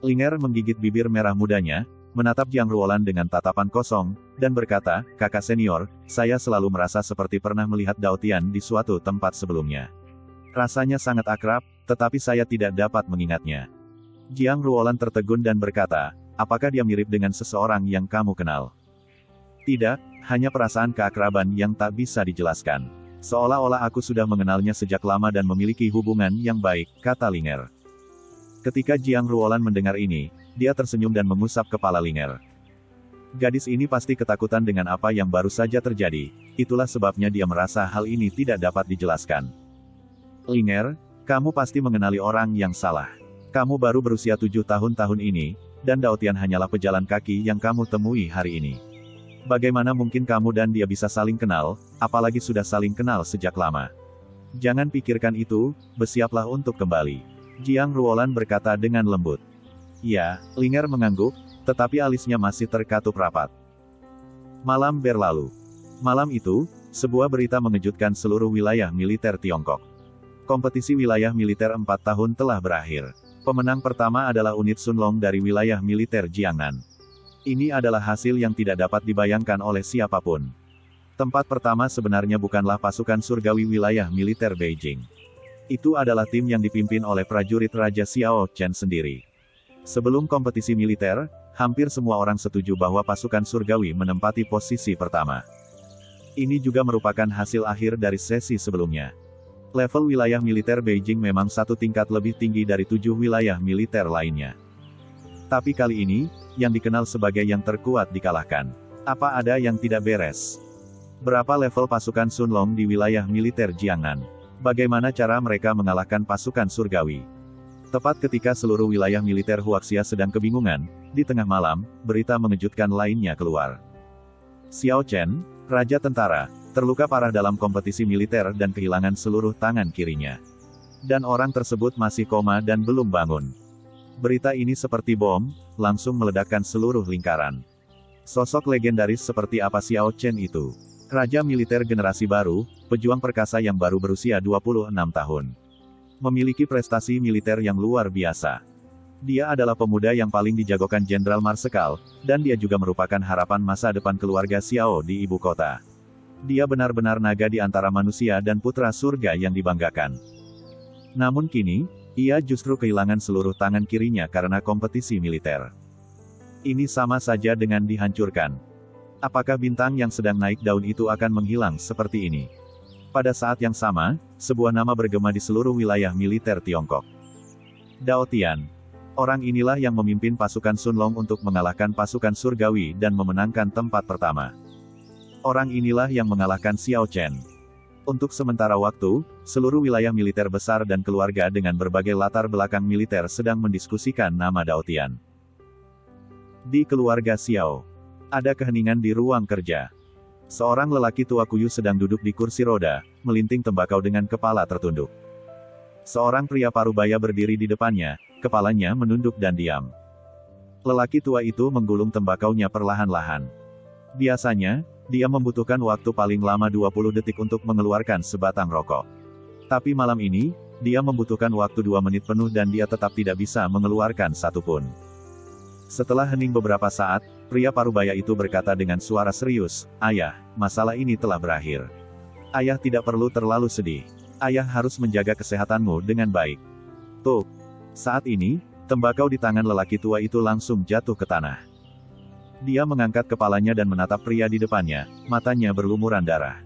Linger menggigit bibir merah mudanya, menatap Jiang Ruolan dengan tatapan kosong, dan berkata, kakak senior, saya selalu merasa seperti pernah melihat Dao Tian di suatu tempat sebelumnya. Rasanya sangat akrab, tetapi saya tidak dapat mengingatnya. Jiang Ruolan tertegun dan berkata, apakah dia mirip dengan seseorang yang kamu kenal? Tidak, hanya perasaan keakraban yang tak bisa dijelaskan. Seolah-olah aku sudah mengenalnya sejak lama dan memiliki hubungan yang baik, kata Linger. Ketika Jiang Ruolan mendengar ini, dia tersenyum dan mengusap kepala Linger. Gadis ini pasti ketakutan dengan apa yang baru saja terjadi, itulah sebabnya dia merasa hal ini tidak dapat dijelaskan. Linger, kamu pasti mengenali orang yang salah. Kamu baru berusia 7 tahun ini, dan Dao Tian hanyalah pejalan kaki yang kamu temui hari ini. Bagaimana mungkin kamu dan dia bisa saling kenal, apalagi sudah saling kenal sejak lama? Jangan pikirkan itu, bersiaplah untuk kembali. Jiang Ruolan berkata dengan lembut. Ya, Linger mengangguk, tetapi alisnya masih terkatup rapat. Malam berlalu. Malam itu, sebuah berita mengejutkan seluruh wilayah militer Tiongkok. Kompetisi wilayah militer 4 tahun telah berakhir. Pemenang pertama adalah unit Sunlong dari wilayah militer Jiangnan. Ini adalah hasil yang tidak dapat dibayangkan oleh siapapun. Tempat pertama sebenarnya bukanlah pasukan surgawi wilayah militer Beijing. Itu adalah tim yang dipimpin oleh prajurit Raja Xiao Chen sendiri. Sebelum kompetisi militer, hampir semua orang setuju bahwa pasukan surgawi menempati posisi pertama. Ini juga merupakan hasil akhir dari sesi sebelumnya. Level wilayah militer Beijing memang satu tingkat lebih tinggi dari 7 wilayah militer lainnya. Tapi kali ini, yang dikenal sebagai yang terkuat dikalahkan. Apa ada yang tidak beres? Berapa level pasukan Sunlong di wilayah militer Jiangnan? Bagaimana cara mereka mengalahkan pasukan surgawi? Tepat ketika seluruh wilayah militer Huaxia sedang kebingungan, di tengah malam, berita mengejutkan lainnya keluar. Xiao Chen, Raja Tentara, terluka parah dalam kompetisi militer dan kehilangan seluruh tangan kirinya. Dan orang tersebut masih koma dan belum bangun. Berita ini seperti bom, langsung meledakkan seluruh lingkaran. Sosok legendaris seperti apa Xiao Chen itu? Raja militer generasi baru, pejuang perkasa yang baru berusia 26 tahun. Memiliki prestasi militer yang luar biasa. Dia adalah pemuda yang paling dijagokan Jenderal Marsekal, dan dia juga merupakan harapan masa depan keluarga Xiao di ibu kota. Dia benar-benar naga di antara manusia dan putra surga yang dibanggakan. Namun kini, ia justru kehilangan seluruh tangan kirinya karena kompetisi militer. Ini sama saja dengan dihancurkan. Apakah bintang yang sedang naik daun itu akan menghilang seperti ini? Pada saat yang sama, sebuah nama bergema di seluruh wilayah militer Tiongkok. Dao Tian. Orang inilah yang memimpin pasukan Sunlong untuk mengalahkan pasukan surgawi dan memenangkan tempat pertama. Orang inilah yang mengalahkan Xiao Chen. Untuk sementara waktu, seluruh wilayah militer besar dan keluarga dengan berbagai latar belakang militer sedang mendiskusikan nama Dao Tian. Di keluarga Xiao, ada keheningan di ruang kerja. Seorang lelaki tua kuyuh sedang duduk di kursi roda, melinting tembakau dengan kepala tertunduk. Seorang pria parubaya berdiri di depannya, kepalanya menunduk dan diam. Lelaki tua itu menggulung tembakaunya perlahan-lahan. Biasanya, dia membutuhkan waktu paling lama 20 detik untuk mengeluarkan sebatang rokok. Tapi malam ini, dia membutuhkan waktu 2 menit penuh dan dia tetap tidak bisa mengeluarkan satu pun. Setelah hening beberapa saat, pria parubaya itu berkata dengan suara serius, "Ayah, masalah ini telah berakhir. Ayah tidak perlu terlalu sedih. Ayah harus menjaga kesehatanmu dengan baik." Tuh. Saat ini, tembakau di tangan lelaki tua itu langsung jatuh ke tanah. Dia mengangkat kepalanya dan menatap pria di depannya, matanya berlumuran darah.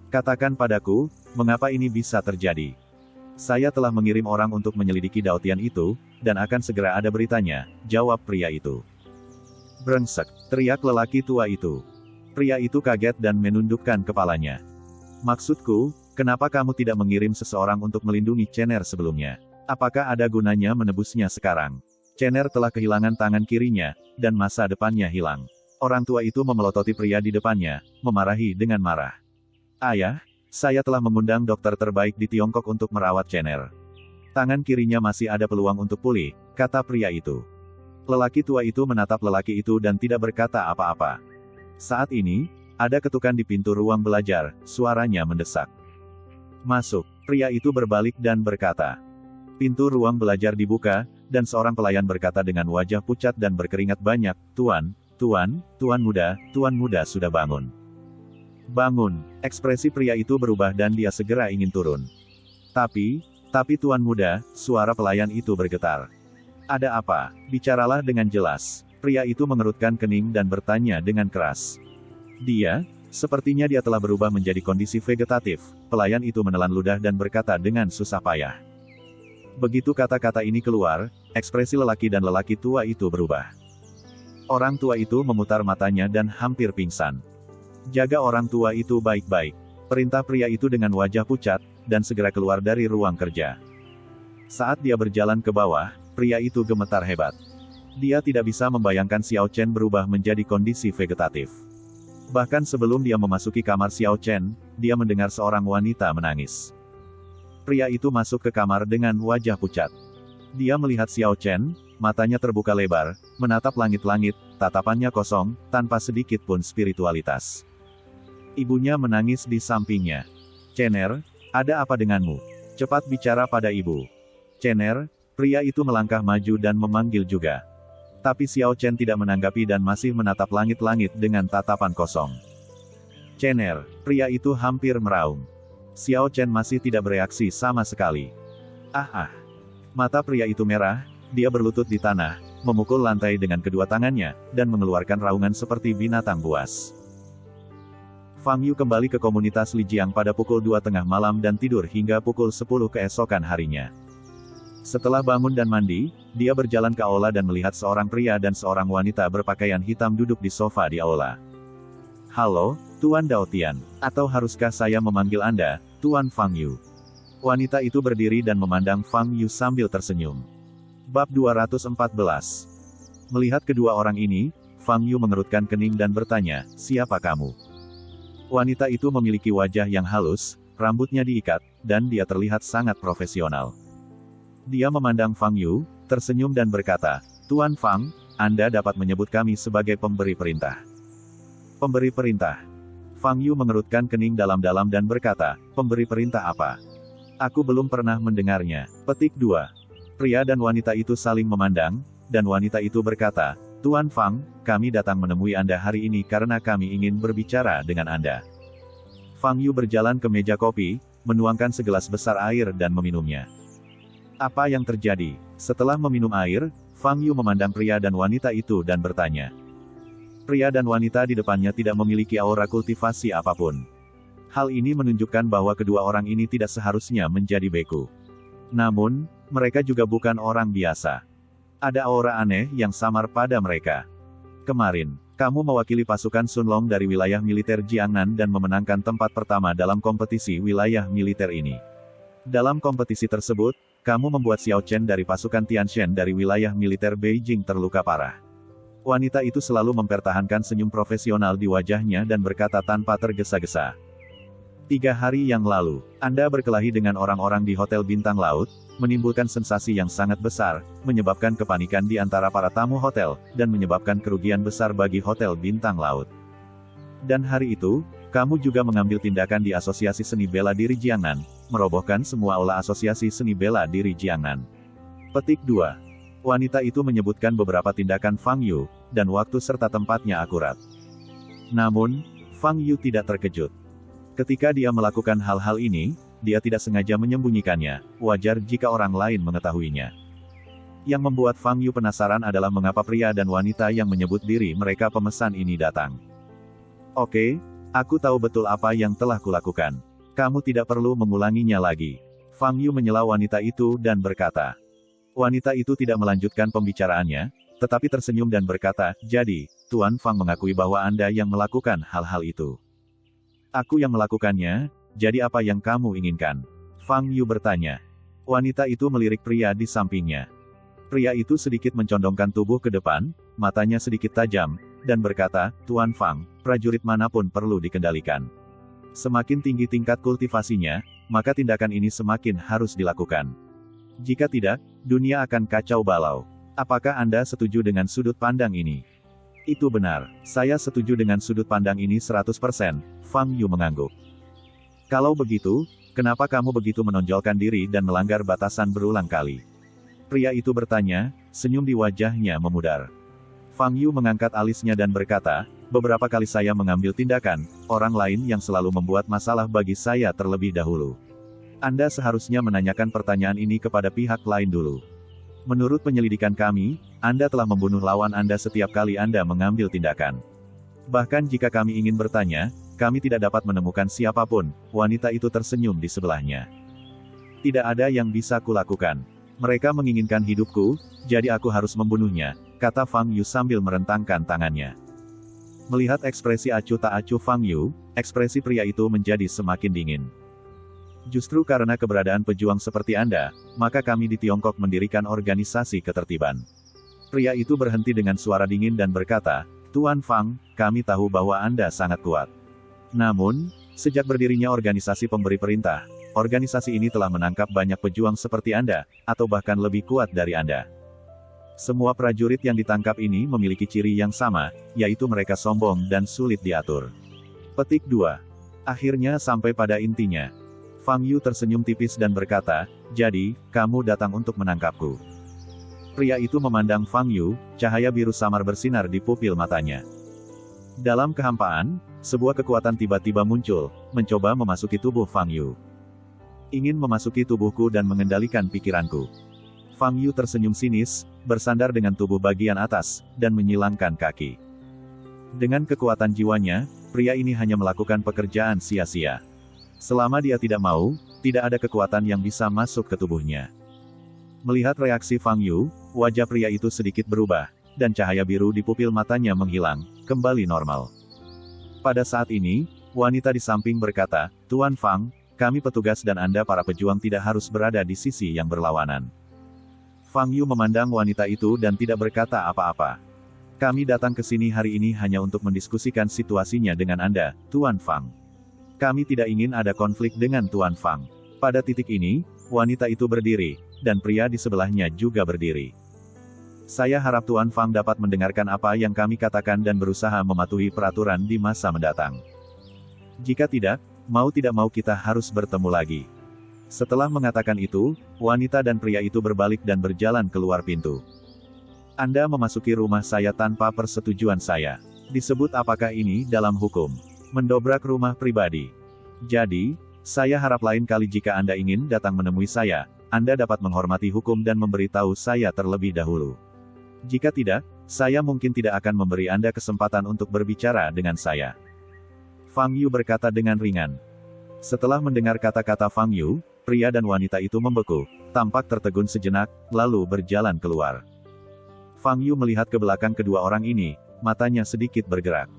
"Katakan padaku, mengapa ini bisa terjadi? Saya telah mengirim orang untuk menyelidiki Dao Tian itu, dan akan segera ada beritanya," jawab pria itu. "Brengsek," teriak lelaki tua itu. Pria itu kaget dan menundukkan kepalanya. "Maksudku, kenapa kamu tidak mengirim seseorang untuk melindungi Chener sebelumnya? Apakah ada gunanya menebusnya sekarang? Chener telah kehilangan tangan kirinya, dan masa depannya hilang." Orang tua itu memelototi pria di depannya, memarahi dengan marah. "Ayah, saya telah mengundang dokter terbaik di Tiongkok untuk merawat Chener. Tangan kirinya masih ada peluang untuk pulih," kata pria itu. Lelaki tua itu menatap lelaki itu dan tidak berkata apa-apa. Saat ini, ada ketukan di pintu ruang belajar, suaranya mendesak. "Masuk." Pria itu berbalik dan berkata. Pintu ruang belajar dibuka, dan seorang pelayan berkata dengan wajah pucat dan berkeringat banyak, Tuan muda sudah bangun." "Bangun." Ekspresi pria itu berubah dan dia segera ingin turun. Tapi Tuan muda," suara pelayan itu bergetar. "Ada apa? Bicaralah dengan jelas." Pria itu mengerutkan kening dan bertanya dengan keras. Sepertinya dia telah berubah menjadi kondisi vegetatif. Pelayan itu menelan ludah dan berkata dengan susah payah. Begitu kata-kata ini keluar, ekspresi lelaki dan lelaki tua itu berubah. Orang tua itu memutar matanya dan hampir pingsan. "Jaga orang tua itu baik-baik," perintah pria itu dengan wajah pucat, dan segera keluar dari ruang kerja. Saat dia berjalan ke bawah, pria itu gemetar hebat. Dia tidak bisa membayangkan Xiao Chen berubah menjadi kondisi vegetatif. Bahkan sebelum dia memasuki kamar Xiao Chen, dia mendengar seorang wanita menangis. Pria itu masuk ke kamar dengan wajah pucat. Dia melihat Xiao Chen, matanya terbuka lebar, menatap langit-langit, tatapannya kosong, tanpa sedikit pun spiritualitas. Ibunya menangis di sampingnya. "Chener, ada apa denganmu? Cepat bicara pada ibu." "Chener," pria itu melangkah maju dan memanggil juga. Tapi Xiao Chen tidak menanggapi dan masih menatap langit-langit dengan tatapan kosong. "Chener," pria itu hampir meraung. Xiao Chen masih tidak bereaksi sama sekali. Mata pria itu merah, dia berlutut di tanah, memukul lantai dengan kedua tangannya, dan mengeluarkan raungan seperti binatang buas. Fang Yu kembali ke komunitas Lijiang pada pukul 2 tengah malam dan tidur hingga pukul 10 keesokan harinya. Setelah bangun dan mandi, dia berjalan ke aula dan melihat seorang pria dan seorang wanita berpakaian hitam duduk di sofa di aula. "Halo, Tuan Dao Tian. Atau haruskah saya memanggil Anda, Tuan Fang Yu?" Wanita itu berdiri dan memandang Fang Yu sambil tersenyum. Bab 214. Melihat kedua orang ini, Fang Yu mengerutkan kening dan bertanya, "Siapa kamu?" Wanita itu memiliki wajah yang halus, rambutnya diikat, dan dia terlihat sangat profesional. Dia memandang Fang Yu, tersenyum dan berkata, "Tuan Fang, Anda dapat menyebut kami sebagai pemberi perintah." "Pemberi perintah?" Fang Yu mengerutkan kening dalam-dalam dan berkata, "Pemberi perintah apa? Aku belum pernah mendengarnya." Petik 2. Pria dan wanita itu saling memandang, dan wanita itu berkata, "Tuan Fang, kami datang menemui Anda hari ini karena kami ingin berbicara dengan Anda." Fang Yu berjalan ke meja kopi, menuangkan segelas besar air dan meminumnya. "Apa yang terjadi?" Setelah meminum air, Fang Yu memandang pria dan wanita itu dan bertanya. Pria dan wanita di depannya tidak memiliki aura kultivasi apapun. Hal ini menunjukkan bahwa kedua orang ini tidak seharusnya menjadi beku. Namun, mereka juga bukan orang biasa. Ada aura aneh yang samar pada mereka. "Kemarin, kamu mewakili pasukan Sunlong dari wilayah militer Jiangnan dan memenangkan tempat pertama dalam kompetisi wilayah militer ini. Dalam kompetisi tersebut, kamu membuat Xiao Chen dari pasukan Tianshan dari wilayah militer Beijing terluka parah." Wanita itu selalu mempertahankan senyum profesional di wajahnya dan berkata tanpa tergesa-gesa. 3 hari yang lalu, Anda berkelahi dengan orang-orang di Hotel Bintang Laut, menimbulkan sensasi yang sangat besar, menyebabkan kepanikan di antara para tamu hotel, dan menyebabkan kerugian besar bagi Hotel Bintang Laut. Dan hari itu, kamu juga mengambil tindakan di Asosiasi Seni Bela Diri Jiangnan, merobohkan semua aula Asosiasi Seni Bela Diri Jiangnan. Petik 2. Wanita itu menyebutkan beberapa tindakan Fang Yu, dan waktu serta tempatnya akurat. Namun, Fang Yu tidak terkejut. Ketika dia melakukan hal-hal ini, dia tidak sengaja menyembunyikannya, wajar jika orang lain mengetahuinya. Yang membuat Fang Yu penasaran adalah mengapa pria dan wanita yang menyebut diri mereka pemesan ini datang. "Oke, aku tahu betul apa yang telah kulakukan. Kamu tidak perlu mengulanginya lagi." Fang Yu menyela wanita itu dan berkata. Wanita itu tidak melanjutkan pembicaraannya, tetapi tersenyum dan berkata, "Jadi, Tuan Fang mengakui bahwa Anda yang melakukan hal-hal itu." "Aku yang melakukannya, jadi apa yang kamu inginkan?" Fang Yu bertanya. Wanita itu melirik pria di sampingnya. Pria itu sedikit mencondongkan tubuh ke depan, matanya sedikit tajam, dan berkata, "Tuan Fang, prajurit manapun perlu dikendalikan. Semakin tinggi tingkat kultivasinya, maka tindakan ini semakin harus dilakukan. Jika tidak, dunia akan kacau balau. Apakah Anda setuju dengan sudut pandang ini?" "Itu benar, saya setuju dengan sudut pandang ini 100%, Fang Yu mengangguk. "Kalau begitu, kenapa kamu begitu menonjolkan diri dan melanggar batasan berulang kali?" Pria itu bertanya, senyum di wajahnya memudar. Fang Yu mengangkat alisnya dan berkata, "Beberapa kali saya mengambil tindakan, orang lain yang selalu membuat masalah bagi saya terlebih dahulu. Anda seharusnya menanyakan pertanyaan ini kepada pihak lain dulu. Menurut penyelidikan kami, Anda telah membunuh lawan Anda setiap kali Anda mengambil tindakan. Bahkan jika kami ingin bertanya, kami tidak dapat menemukan siapapun." Wanita itu tersenyum di sebelahnya. "Tidak ada yang bisa kulakukan. Mereka menginginkan hidupku, jadi aku harus membunuhnya," kata Fang Yu sambil merentangkan tangannya. Melihat ekspresi acuh tak acuh Fang Yu, ekspresi pria itu menjadi semakin dingin. "Justru karena keberadaan pejuang seperti Anda, maka kami di Tiongkok mendirikan organisasi ketertiban. Pria itu berhenti dengan suara dingin dan berkata, "Tuan Fang, kami tahu bahwa Anda sangat kuat. Namun, sejak berdirinya organisasi pemberi perintah, organisasi ini telah menangkap banyak pejuang seperti Anda, atau bahkan lebih kuat dari Anda. Semua prajurit yang ditangkap ini memiliki ciri yang sama, yaitu mereka sombong dan sulit diatur." Petik 2. Akhirnya sampai pada intinya. Fang Yu tersenyum tipis dan berkata, "Jadi, kamu datang untuk menangkapku." Pria itu memandang Fang Yu, cahaya biru samar bersinar di pupil matanya. Dalam kehampaan, sebuah kekuatan tiba-tiba muncul, mencoba memasuki tubuh Fang Yu. "Ingin memasuki tubuhku dan mengendalikan pikiranku." Fang Yu tersenyum sinis, bersandar dengan tubuh bagian atas, dan menyilangkan kaki. Dengan kekuatan jiwanya, pria ini hanya melakukan pekerjaan sia-sia. Selama dia tidak mau, tidak ada kekuatan yang bisa masuk ke tubuhnya. Melihat reaksi Fang Yu, wajah pria itu sedikit berubah, dan cahaya biru di pupil matanya menghilang, kembali normal. Pada saat ini, wanita di samping berkata, "Tuan Fang, kami petugas dan Anda para pejuang tidak harus berada di sisi yang berlawanan." Fang Yu memandang wanita itu dan tidak berkata apa-apa. "Kami datang ke sini hari ini hanya untuk mendiskusikan situasinya dengan Anda, Tuan Fang. Kami tidak ingin ada konflik dengan Tuan Fang." Pada titik ini, wanita itu berdiri, dan pria di sebelahnya juga berdiri. "Saya harap Tuan Fang dapat mendengarkan apa yang kami katakan dan berusaha mematuhi peraturan di masa mendatang. Jika tidak, mau tidak mau kita harus bertemu lagi." Setelah mengatakan itu, wanita dan pria itu berbalik dan berjalan keluar pintu. "Anda memasuki rumah saya tanpa persetujuan saya. Disebut apakah ini dalam hukum? Mendobrak rumah pribadi. Jadi, saya harap lain kali jika Anda ingin datang menemui saya, Anda dapat menghormati hukum dan memberitahu saya terlebih dahulu. Jika tidak, saya mungkin tidak akan memberi Anda kesempatan untuk berbicara dengan saya." Fang Yu berkata dengan ringan. Setelah mendengar kata-kata Fang Yu, pria dan wanita itu membeku, tampak tertegun sejenak, lalu berjalan keluar. Fang Yu melihat ke belakang kedua orang ini, matanya sedikit bergerak.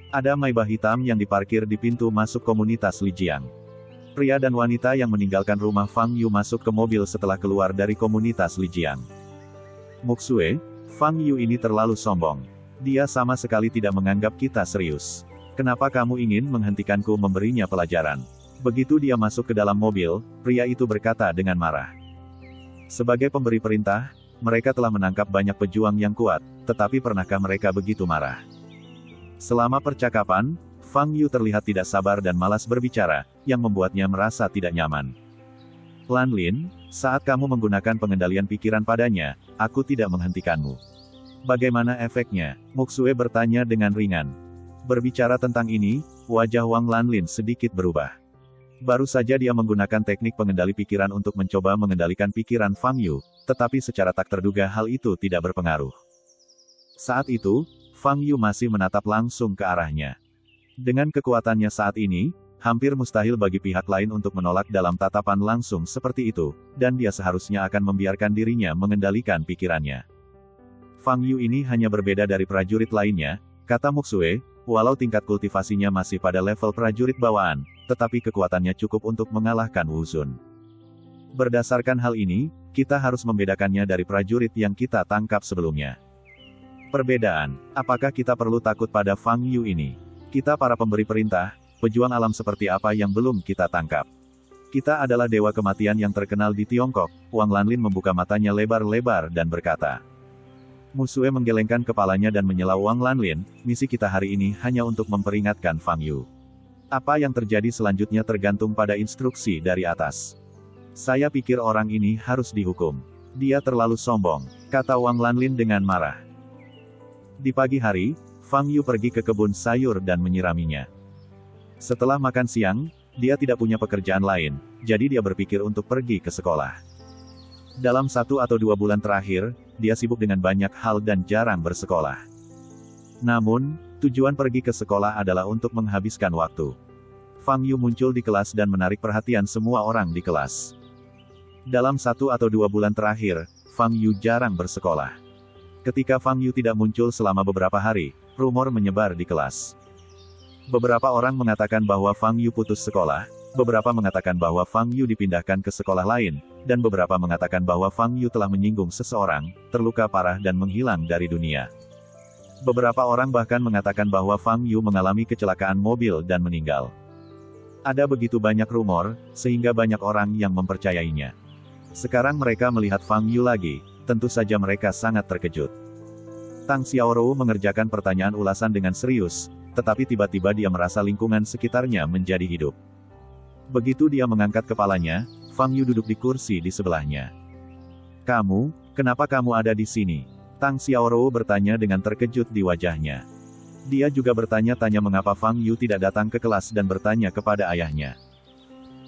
Ada Maybach hitam yang diparkir di pintu masuk komunitas Lijiang. Pria dan wanita yang meninggalkan rumah Fang Yu masuk ke mobil setelah keluar dari komunitas Lijiang. "Muxue, Fang Yu ini terlalu sombong. Dia sama sekali tidak menganggap kita serius. Kenapa kamu ingin menghentikanku memberinya pelajaran?" Begitu dia masuk ke dalam mobil, pria itu berkata dengan marah. Sebagai pemberi perintah, mereka telah menangkap banyak pejuang yang kuat, tetapi pernahkah mereka begitu marah? Selama percakapan, Fang Yu terlihat tidak sabar dan malas berbicara, yang membuatnya merasa tidak nyaman. "Lan Lin, saat kamu menggunakan pengendalian pikiran padanya, aku tidak menghentikanmu. Bagaimana efeknya?" Muxue bertanya dengan ringan. Berbicara tentang ini, wajah Wang Lanlin sedikit berubah. Baru saja dia menggunakan teknik pengendali pikiran untuk mencoba mengendalikan pikiran Fang Yu, tetapi secara tak terduga hal itu tidak berpengaruh. Saat itu, Fang Yu masih menatap langsung ke arahnya. Dengan kekuatannya saat ini, hampir mustahil bagi pihak lain untuk menolak dalam tatapan langsung seperti itu, dan dia seharusnya akan membiarkan dirinya mengendalikan pikirannya. Fang Yu ini hanya berbeda dari prajurit lainnya, kata Muxue, walau tingkat kultivasinya masih pada level prajurit bawaan, tetapi kekuatannya cukup untuk mengalahkan Wu Zun. Berdasarkan hal ini, kita harus membedakannya dari prajurit yang kita tangkap sebelumnya. Perbedaan, apakah kita perlu takut pada Fang Yu ini? Kita para pemberi perintah, pejuang alam seperti apa yang belum kita tangkap? Kita adalah dewa kematian yang terkenal di Tiongkok. Wang Lanlin membuka matanya lebar-lebar dan berkata. Muxue menggelengkan kepalanya dan menyela Wang Lanlin, misi kita hari ini hanya untuk memperingatkan Fang Yu. Apa yang terjadi selanjutnya tergantung pada instruksi dari atas. Saya pikir orang ini harus dihukum. Dia terlalu sombong, kata Wang Lanlin dengan marah. Di pagi hari, Fang Yu pergi ke kebun sayur dan menyiraminya. Setelah makan siang, dia tidak punya pekerjaan lain, jadi dia berpikir untuk pergi ke sekolah. Dalam 1 atau 2 bulan terakhir, dia sibuk dengan banyak hal dan jarang bersekolah. Namun, tujuan pergi ke sekolah adalah untuk menghabiskan waktu. Fang Yu muncul di kelas dan menarik perhatian semua orang di kelas. Dalam 1 atau 2 bulan terakhir, Fang Yu jarang bersekolah. Ketika Fang Yu tidak muncul selama beberapa hari, rumor menyebar di kelas. Beberapa orang mengatakan bahwa Fang Yu putus sekolah, Beberapa mengatakan bahwa Fang Yu dipindahkan ke sekolah lain, dan beberapa mengatakan bahwa Fang Yu telah menyinggung seseorang, terluka parah dan menghilang dari dunia. Beberapa orang bahkan mengatakan bahwa Fang Yu mengalami kecelakaan mobil dan meninggal. Ada begitu banyak rumor, sehingga banyak orang yang mempercayainya. Sekarang mereka melihat Fang Yu lagi, tentu saja mereka sangat terkejut. Tang Xiaorou mengerjakan pertanyaan ulasan dengan serius, tetapi tiba-tiba dia merasa lingkungan sekitarnya menjadi hidup. Begitu dia mengangkat kepalanya, Fang Yu duduk di kursi di sebelahnya. "Kamu, kenapa kamu ada di sini?" Tang Xiaorou bertanya dengan terkejut di wajahnya. Dia juga bertanya-tanya mengapa Fang Yu tidak datang ke kelas dan bertanya kepada ayahnya.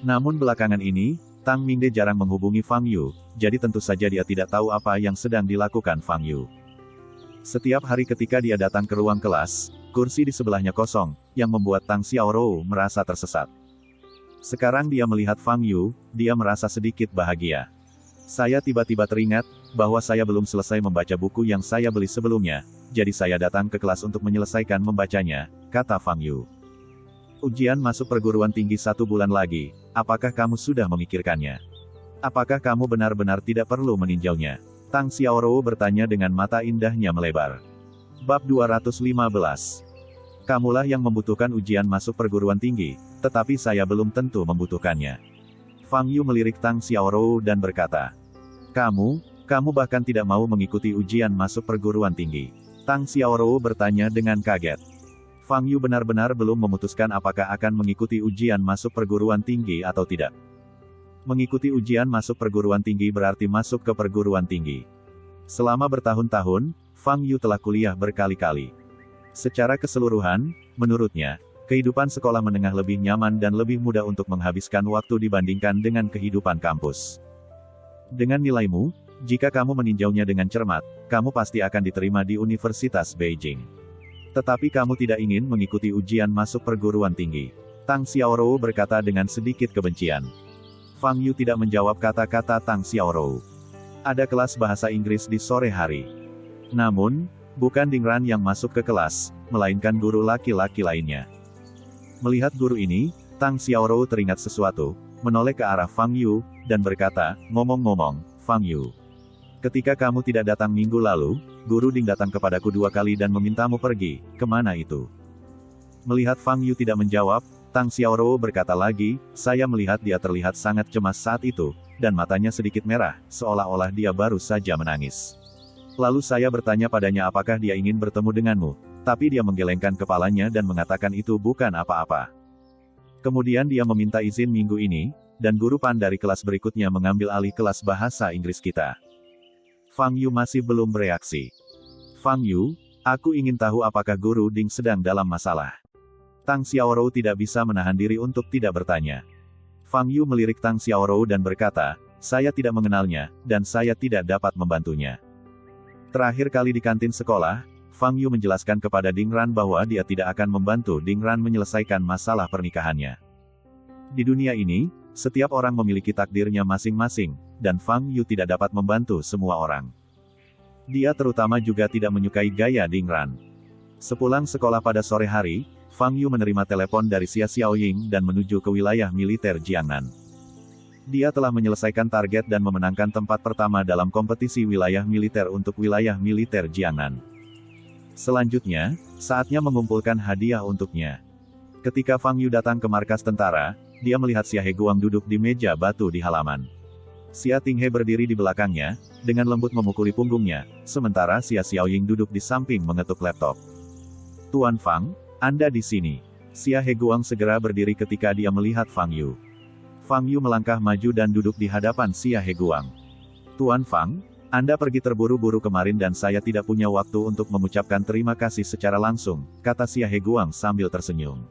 Namun belakangan ini, Tang Mingde jarang menghubungi Fang Yu, jadi tentu saja dia tidak tahu apa yang sedang dilakukan Fang Yu. Setiap hari ketika dia datang ke ruang kelas, kursi di sebelahnya kosong, yang membuat Tang Xiaorou merasa tersesat. Sekarang dia melihat Fang Yu, dia merasa sedikit bahagia. "Saya tiba-tiba teringat, bahwa saya belum selesai membaca buku yang saya beli sebelumnya, jadi saya datang ke kelas untuk menyelesaikan membacanya," kata Fang Yu. "Ujian masuk perguruan tinggi 1 bulan lagi, apakah kamu sudah memikirkannya? Apakah kamu benar-benar tidak perlu meninjaunya?" Tang Xiaorou bertanya dengan mata indahnya melebar. Bab 215. Kamulah yang membutuhkan ujian masuk perguruan tinggi, tetapi saya belum tentu membutuhkannya. Fang Yu melirik Tang Xiaorou dan berkata, Kamu bahkan tidak mau mengikuti ujian masuk perguruan tinggi." Tang Xiaorou bertanya dengan kaget. Fang Yu benar-benar belum memutuskan apakah akan mengikuti ujian masuk perguruan tinggi atau tidak. Mengikuti ujian masuk perguruan tinggi berarti masuk ke perguruan tinggi. Selama bertahun-tahun, Fang Yu telah kuliah berkali-kali. Secara keseluruhan, menurutnya, kehidupan sekolah menengah lebih nyaman dan lebih mudah untuk menghabiskan waktu dibandingkan dengan kehidupan kampus. Dengan nilaimu, jika kamu meninjaunya dengan cermat, kamu pasti akan diterima di Universitas Beijing. Tetapi kamu tidak ingin mengikuti ujian masuk perguruan tinggi. Tang Xiaorou berkata dengan sedikit kebencian. Fang Yu tidak menjawab kata-kata Tang Xiaorou. Ada kelas bahasa Inggris di sore hari. Namun, bukan Ding Ran yang masuk ke kelas, melainkan guru laki-laki lainnya. Melihat guru ini, Tang Xiaorou teringat sesuatu, menoleh ke arah Fang Yu, dan berkata, "Ngomong-ngomong, Fang Yu. Ketika kamu tidak datang minggu lalu, Guru Ding datang kepadaku 2 kali dan memintamu pergi, kemana itu?" Melihat Fang Yu tidak menjawab, Tang Xiaorou berkata lagi, "Saya melihat dia terlihat sangat cemas saat itu, dan matanya sedikit merah, seolah-olah dia baru saja menangis. Lalu saya bertanya padanya apakah dia ingin bertemu denganmu, tapi dia menggelengkan kepalanya dan mengatakan itu bukan apa-apa. Kemudian dia meminta izin minggu ini, dan guru Pan dari kelas berikutnya mengambil alih kelas bahasa Inggris kita." Fang Yu masih belum bereaksi. "Fang Yu, aku ingin tahu apakah Guru Ding sedang dalam masalah." Tang Xiaorou tidak bisa menahan diri untuk tidak bertanya. Fang Yu melirik Tang Xiaorou dan berkata, "Saya tidak mengenalnya, dan saya tidak dapat membantunya." Terakhir kali di kantin sekolah, Fang Yu menjelaskan kepada Ding Ran bahwa dia tidak akan membantu Ding Ran menyelesaikan masalah pernikahannya. Di dunia ini, setiap orang memiliki takdirnya masing-masing, dan Fang Yu tidak dapat membantu semua orang. Dia terutama juga tidak menyukai gaya Ding Ran. Sepulang sekolah pada sore hari, Fang Yu menerima telepon dari Xia Xiaoying dan menuju ke wilayah militer Jiangnan. Dia telah menyelesaikan target dan memenangkan tempat pertama dalam kompetisi wilayah militer untuk wilayah militer Jiangnan. Selanjutnya, saatnya mengumpulkan hadiah untuknya. Ketika Fang Yu datang ke markas tentara, dia melihat Xia Heguang duduk di meja batu di halaman. Xia Tinghe berdiri di belakangnya, dengan lembut memukuli punggungnya, sementara Xia Xiaoying duduk di samping mengetuk laptop. "Tuan Fang, Anda di sini." Xia Heguang segera berdiri ketika dia melihat Fang Yu. Fang Yu melangkah maju dan duduk di hadapan Xia Heguang. "Tuan Fang, Anda pergi terburu-buru kemarin dan saya tidak punya waktu untuk mengucapkan terima kasih secara langsung," kata Xia Heguang sambil tersenyum.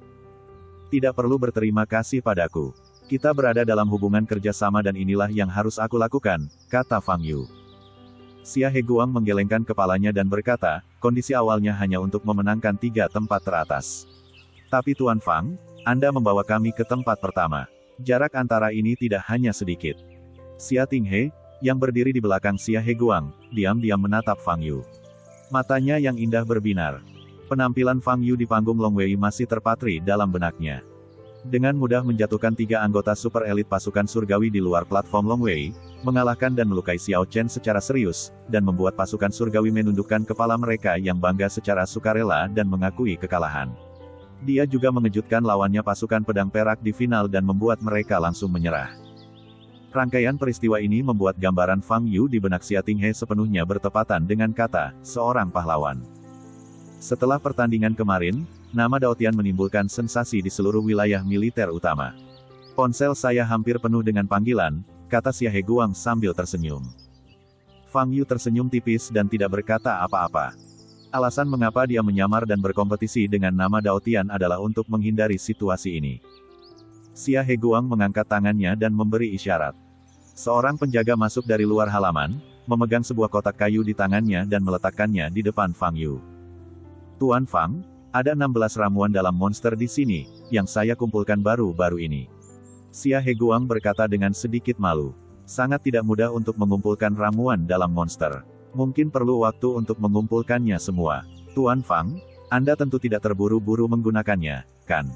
"Tidak perlu berterima kasih padaku. Kita berada dalam hubungan kerjasama dan inilah yang harus aku lakukan," kata Fang Yu. Xia Heguang menggelengkan kepalanya dan berkata, "Kondisi awalnya hanya untuk memenangkan 3 tempat teratas. Tapi Tuan Fang, Anda membawa kami ke tempat pertama. Jarak antara ini tidak hanya sedikit." Xia Tinghe, yang berdiri di belakang Xia Heguang, diam-diam menatap Fang Yu. Matanya yang indah berbinar. Penampilan Fang Yu di panggung Long Wei masih terpatri dalam benaknya. Dengan mudah menjatuhkan 3 anggota super elit pasukan surgawi di luar platform Longwei, mengalahkan dan melukai Xiao Chen secara serius, dan membuat pasukan surgawi menundukkan kepala mereka yang bangga secara sukarela dan mengakui kekalahan. Dia juga mengejutkan lawannya pasukan pedang perak di final dan membuat mereka langsung menyerah. Rangkaian peristiwa ini membuat gambaran Fang Yu di benak Xia Tinghe sepenuhnya bertepatan dengan kata, seorang pahlawan. Setelah pertandingan kemarin, nama Dao Tian menimbulkan sensasi di seluruh wilayah militer utama. Ponsel saya hampir penuh dengan panggilan, kata Xia Heguang sambil tersenyum. Fang Yu tersenyum tipis dan tidak berkata apa-apa. Alasan mengapa dia menyamar dan berkompetisi dengan nama Dao Tian adalah untuk menghindari situasi ini. Xia Heguang mengangkat tangannya dan memberi isyarat. Seorang penjaga masuk dari luar halaman, memegang sebuah kotak kayu di tangannya dan meletakkannya di depan Fang Yu. Tuan Fang, ada 16 ramuan dalam monster di sini, yang saya kumpulkan baru-baru ini. Xia Heguang berkata dengan sedikit malu. Sangat tidak mudah untuk mengumpulkan ramuan dalam monster. Mungkin perlu waktu untuk mengumpulkannya semua. Tuan Fang, Anda tentu tidak terburu-buru menggunakannya, kan?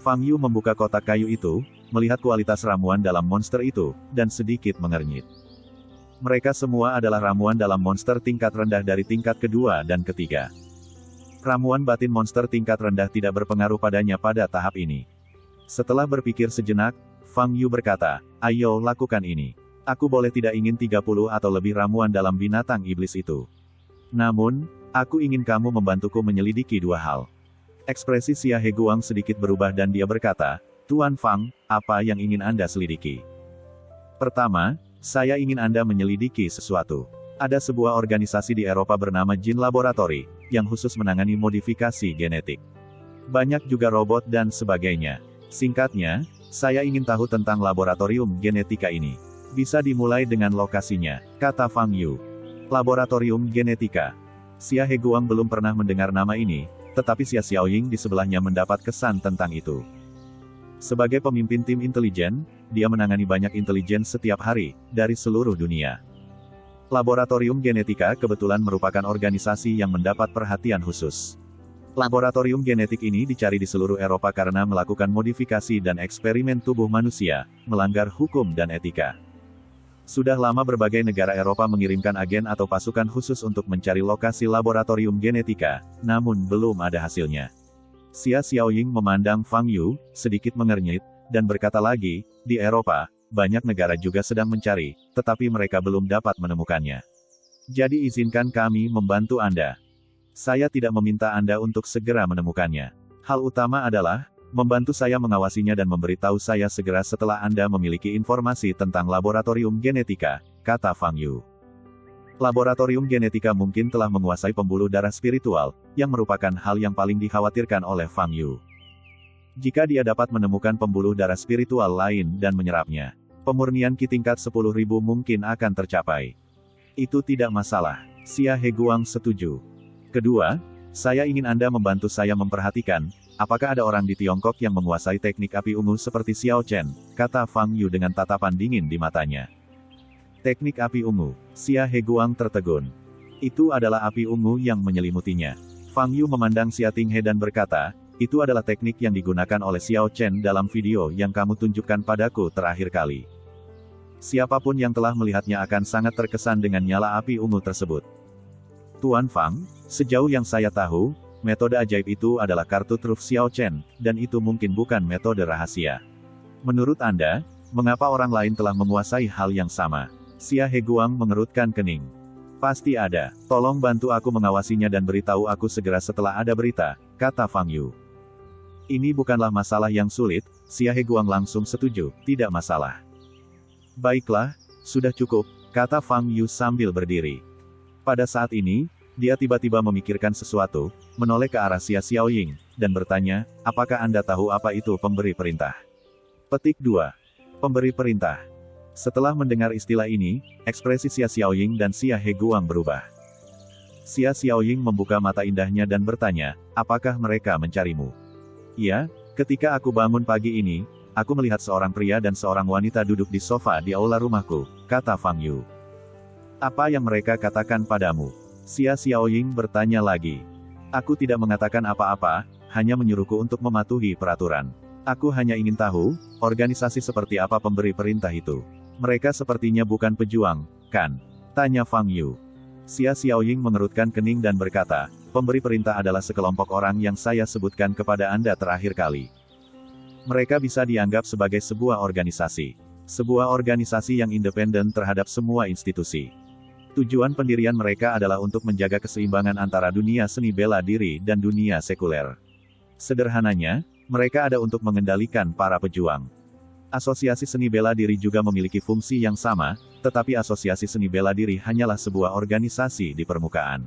Fang Yu membuka kotak kayu itu, melihat kualitas ramuan dalam monster itu, dan sedikit mengernyit. Mereka semua adalah ramuan dalam monster tingkat rendah dari tingkat kedua dan ketiga. Ramuan batin monster tingkat rendah tidak berpengaruh padanya pada tahap ini. Setelah berpikir sejenak, Fang Yu berkata, ayo lakukan ini. Aku boleh tidak ingin 30 atau lebih ramuan dalam binatang iblis itu. Namun, aku ingin kamu membantuku menyelidiki 2 hal. Ekspresi Xia Heguang sedikit berubah dan dia berkata, Tuan Fang, apa yang ingin Anda selidiki? Pertama, saya ingin Anda menyelidiki sesuatu. Ada sebuah organisasi di Eropa bernama Jin Laboratory, yang khusus menangani modifikasi genetik. Banyak juga robot dan sebagainya. Singkatnya, saya ingin tahu tentang laboratorium genetika ini. Bisa dimulai dengan lokasinya, kata Fang Yu. Laboratorium genetika. Xia Heguang belum pernah mendengar nama ini, tetapi Xia Xiaoying di sebelahnya mendapat kesan tentang itu. Sebagai pemimpin tim intelijen, dia menangani banyak intelijen setiap hari, dari seluruh dunia. Laboratorium Genetika kebetulan merupakan organisasi yang mendapat perhatian khusus. Laboratorium genetik ini dicari di seluruh Eropa karena melakukan modifikasi dan eksperimen tubuh manusia, melanggar hukum dan etika. Sudah lama berbagai negara Eropa mengirimkan agen atau pasukan khusus untuk mencari lokasi laboratorium genetika, namun belum ada hasilnya. Xia Xiaoying memandang Fang Yu, sedikit mengernyit, dan berkata lagi, di Eropa, banyak negara juga sedang mencari, tetapi mereka belum dapat menemukannya. Jadi izinkan kami membantu Anda. Saya tidak meminta Anda untuk segera menemukannya. Hal utama adalah, membantu saya mengawasinya dan memberitahu saya segera setelah Anda memiliki informasi tentang laboratorium genetika, kata Fang Yu. Laboratorium genetika mungkin telah menguasai pembuluh darah spiritual, yang merupakan hal yang paling dikhawatirkan oleh Fang Yu. Jika dia dapat menemukan pembuluh darah spiritual lain dan menyerapnya, pemurnian Qi tingkat 10.000 mungkin akan tercapai. Itu tidak masalah. Xia Heguang setuju. Kedua, saya ingin Anda membantu saya memperhatikan, apakah ada orang di Tiongkok yang menguasai teknik api ungu seperti Xiao Chen, kata Fang Yu dengan tatapan dingin di matanya. Teknik api ungu. Xia Heguang tertegun. Itu adalah api ungu yang menyelimutinya. Fang Yu memandang Xia Tinghe dan berkata, itu adalah teknik yang digunakan oleh Xiao Chen dalam video yang kamu tunjukkan padaku terakhir kali. Siapapun yang telah melihatnya akan sangat terkesan dengan nyala api ungu tersebut. Tuan Fang, sejauh yang saya tahu, metode ajaib itu adalah kartu truf Xiao Chen, dan itu mungkin bukan metode rahasia. Menurut Anda, mengapa orang lain telah menguasai hal yang sama? Xia Heguang mengerutkan kening. Pasti ada. Tolong bantu aku mengawasinya dan beritahu aku segera setelah ada berita, kata Fang Yu. Ini bukanlah masalah yang sulit, Xia Heguang langsung setuju, tidak masalah. Baiklah, sudah cukup, kata Fang Yu sambil berdiri. Pada saat ini, dia tiba-tiba memikirkan sesuatu, menoleh ke arah Xia Xiaoying, dan bertanya, apakah Anda tahu apa itu pemberi perintah? Petik 2. Pemberi perintah. Setelah mendengar istilah ini, ekspresi Xia Xiaoying dan Xia Heguang berubah. Xia Xiaoying membuka mata indahnya dan bertanya, apakah mereka mencarimu? Ya, ketika aku bangun pagi ini, aku melihat seorang pria dan seorang wanita duduk di sofa di aula rumahku, kata Fang Yu. Apa yang mereka katakan padamu? Xia Xiaoying bertanya lagi. Aku tidak mengatakan apa-apa, hanya menyuruhku untuk mematuhi peraturan. Aku hanya ingin tahu, organisasi seperti apa pemberi perintah itu. Mereka sepertinya bukan pejuang, kan? Tanya Fang Yu. Xia Xiaoying mengerutkan kening dan berkata, pemberi perintah adalah sekelompok orang yang saya sebutkan kepada Anda terakhir kali. Mereka bisa dianggap sebagai sebuah organisasi. Sebuah organisasi yang independen terhadap semua institusi. Tujuan pendirian mereka adalah untuk menjaga keseimbangan antara dunia seni bela diri dan dunia sekuler. Sederhananya, mereka ada untuk mengendalikan para pejuang. Asosiasi seni bela diri juga memiliki fungsi yang sama, tetapi asosiasi seni bela diri hanyalah sebuah organisasi di permukaan.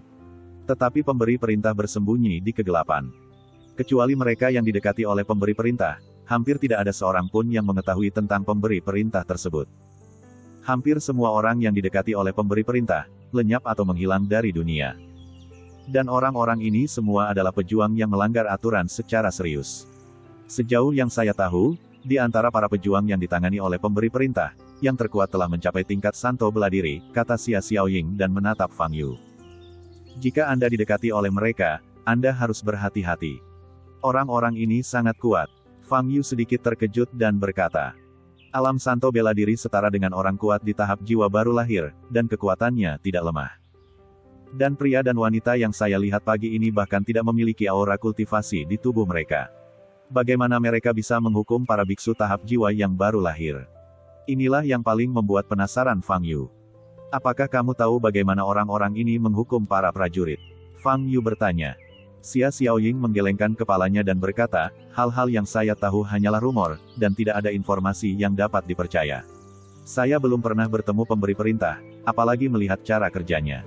Tetapi pemberi perintah bersembunyi di kegelapan. Kecuali mereka yang didekati oleh pemberi perintah, hampir tidak ada seorang pun yang mengetahui tentang pemberi perintah tersebut. Hampir semua orang yang didekati oleh pemberi perintah, lenyap atau menghilang dari dunia. Dan orang-orang ini semua adalah pejuang yang melanggar aturan secara serius. Sejauh yang saya tahu, di antara para pejuang yang ditangani oleh pemberi perintah, yang terkuat telah mencapai tingkat santo bela diri, kata Xia Xiaoying dan menatap Fang Yu. Jika Anda didekati oleh mereka, Anda harus berhati-hati. Orang-orang ini sangat kuat. Fang Yu sedikit terkejut dan berkata, alam santo bela diri setara dengan orang kuat di tahap jiwa baru lahir, dan kekuatannya tidak lemah. Dan pria dan wanita yang saya lihat pagi ini bahkan tidak memiliki aura kultivasi di tubuh mereka. Bagaimana mereka bisa menghukum para biksu tahap jiwa yang baru lahir? Inilah yang paling membuat penasaran Fang Yu. Apakah kamu tahu bagaimana orang-orang ini menghukum para prajurit? Fang Yu bertanya. Xia Xiaoying menggelengkan kepalanya dan berkata, hal-hal yang saya tahu hanyalah rumor, dan tidak ada informasi yang dapat dipercaya. Saya belum pernah bertemu pemberi perintah, apalagi melihat cara kerjanya.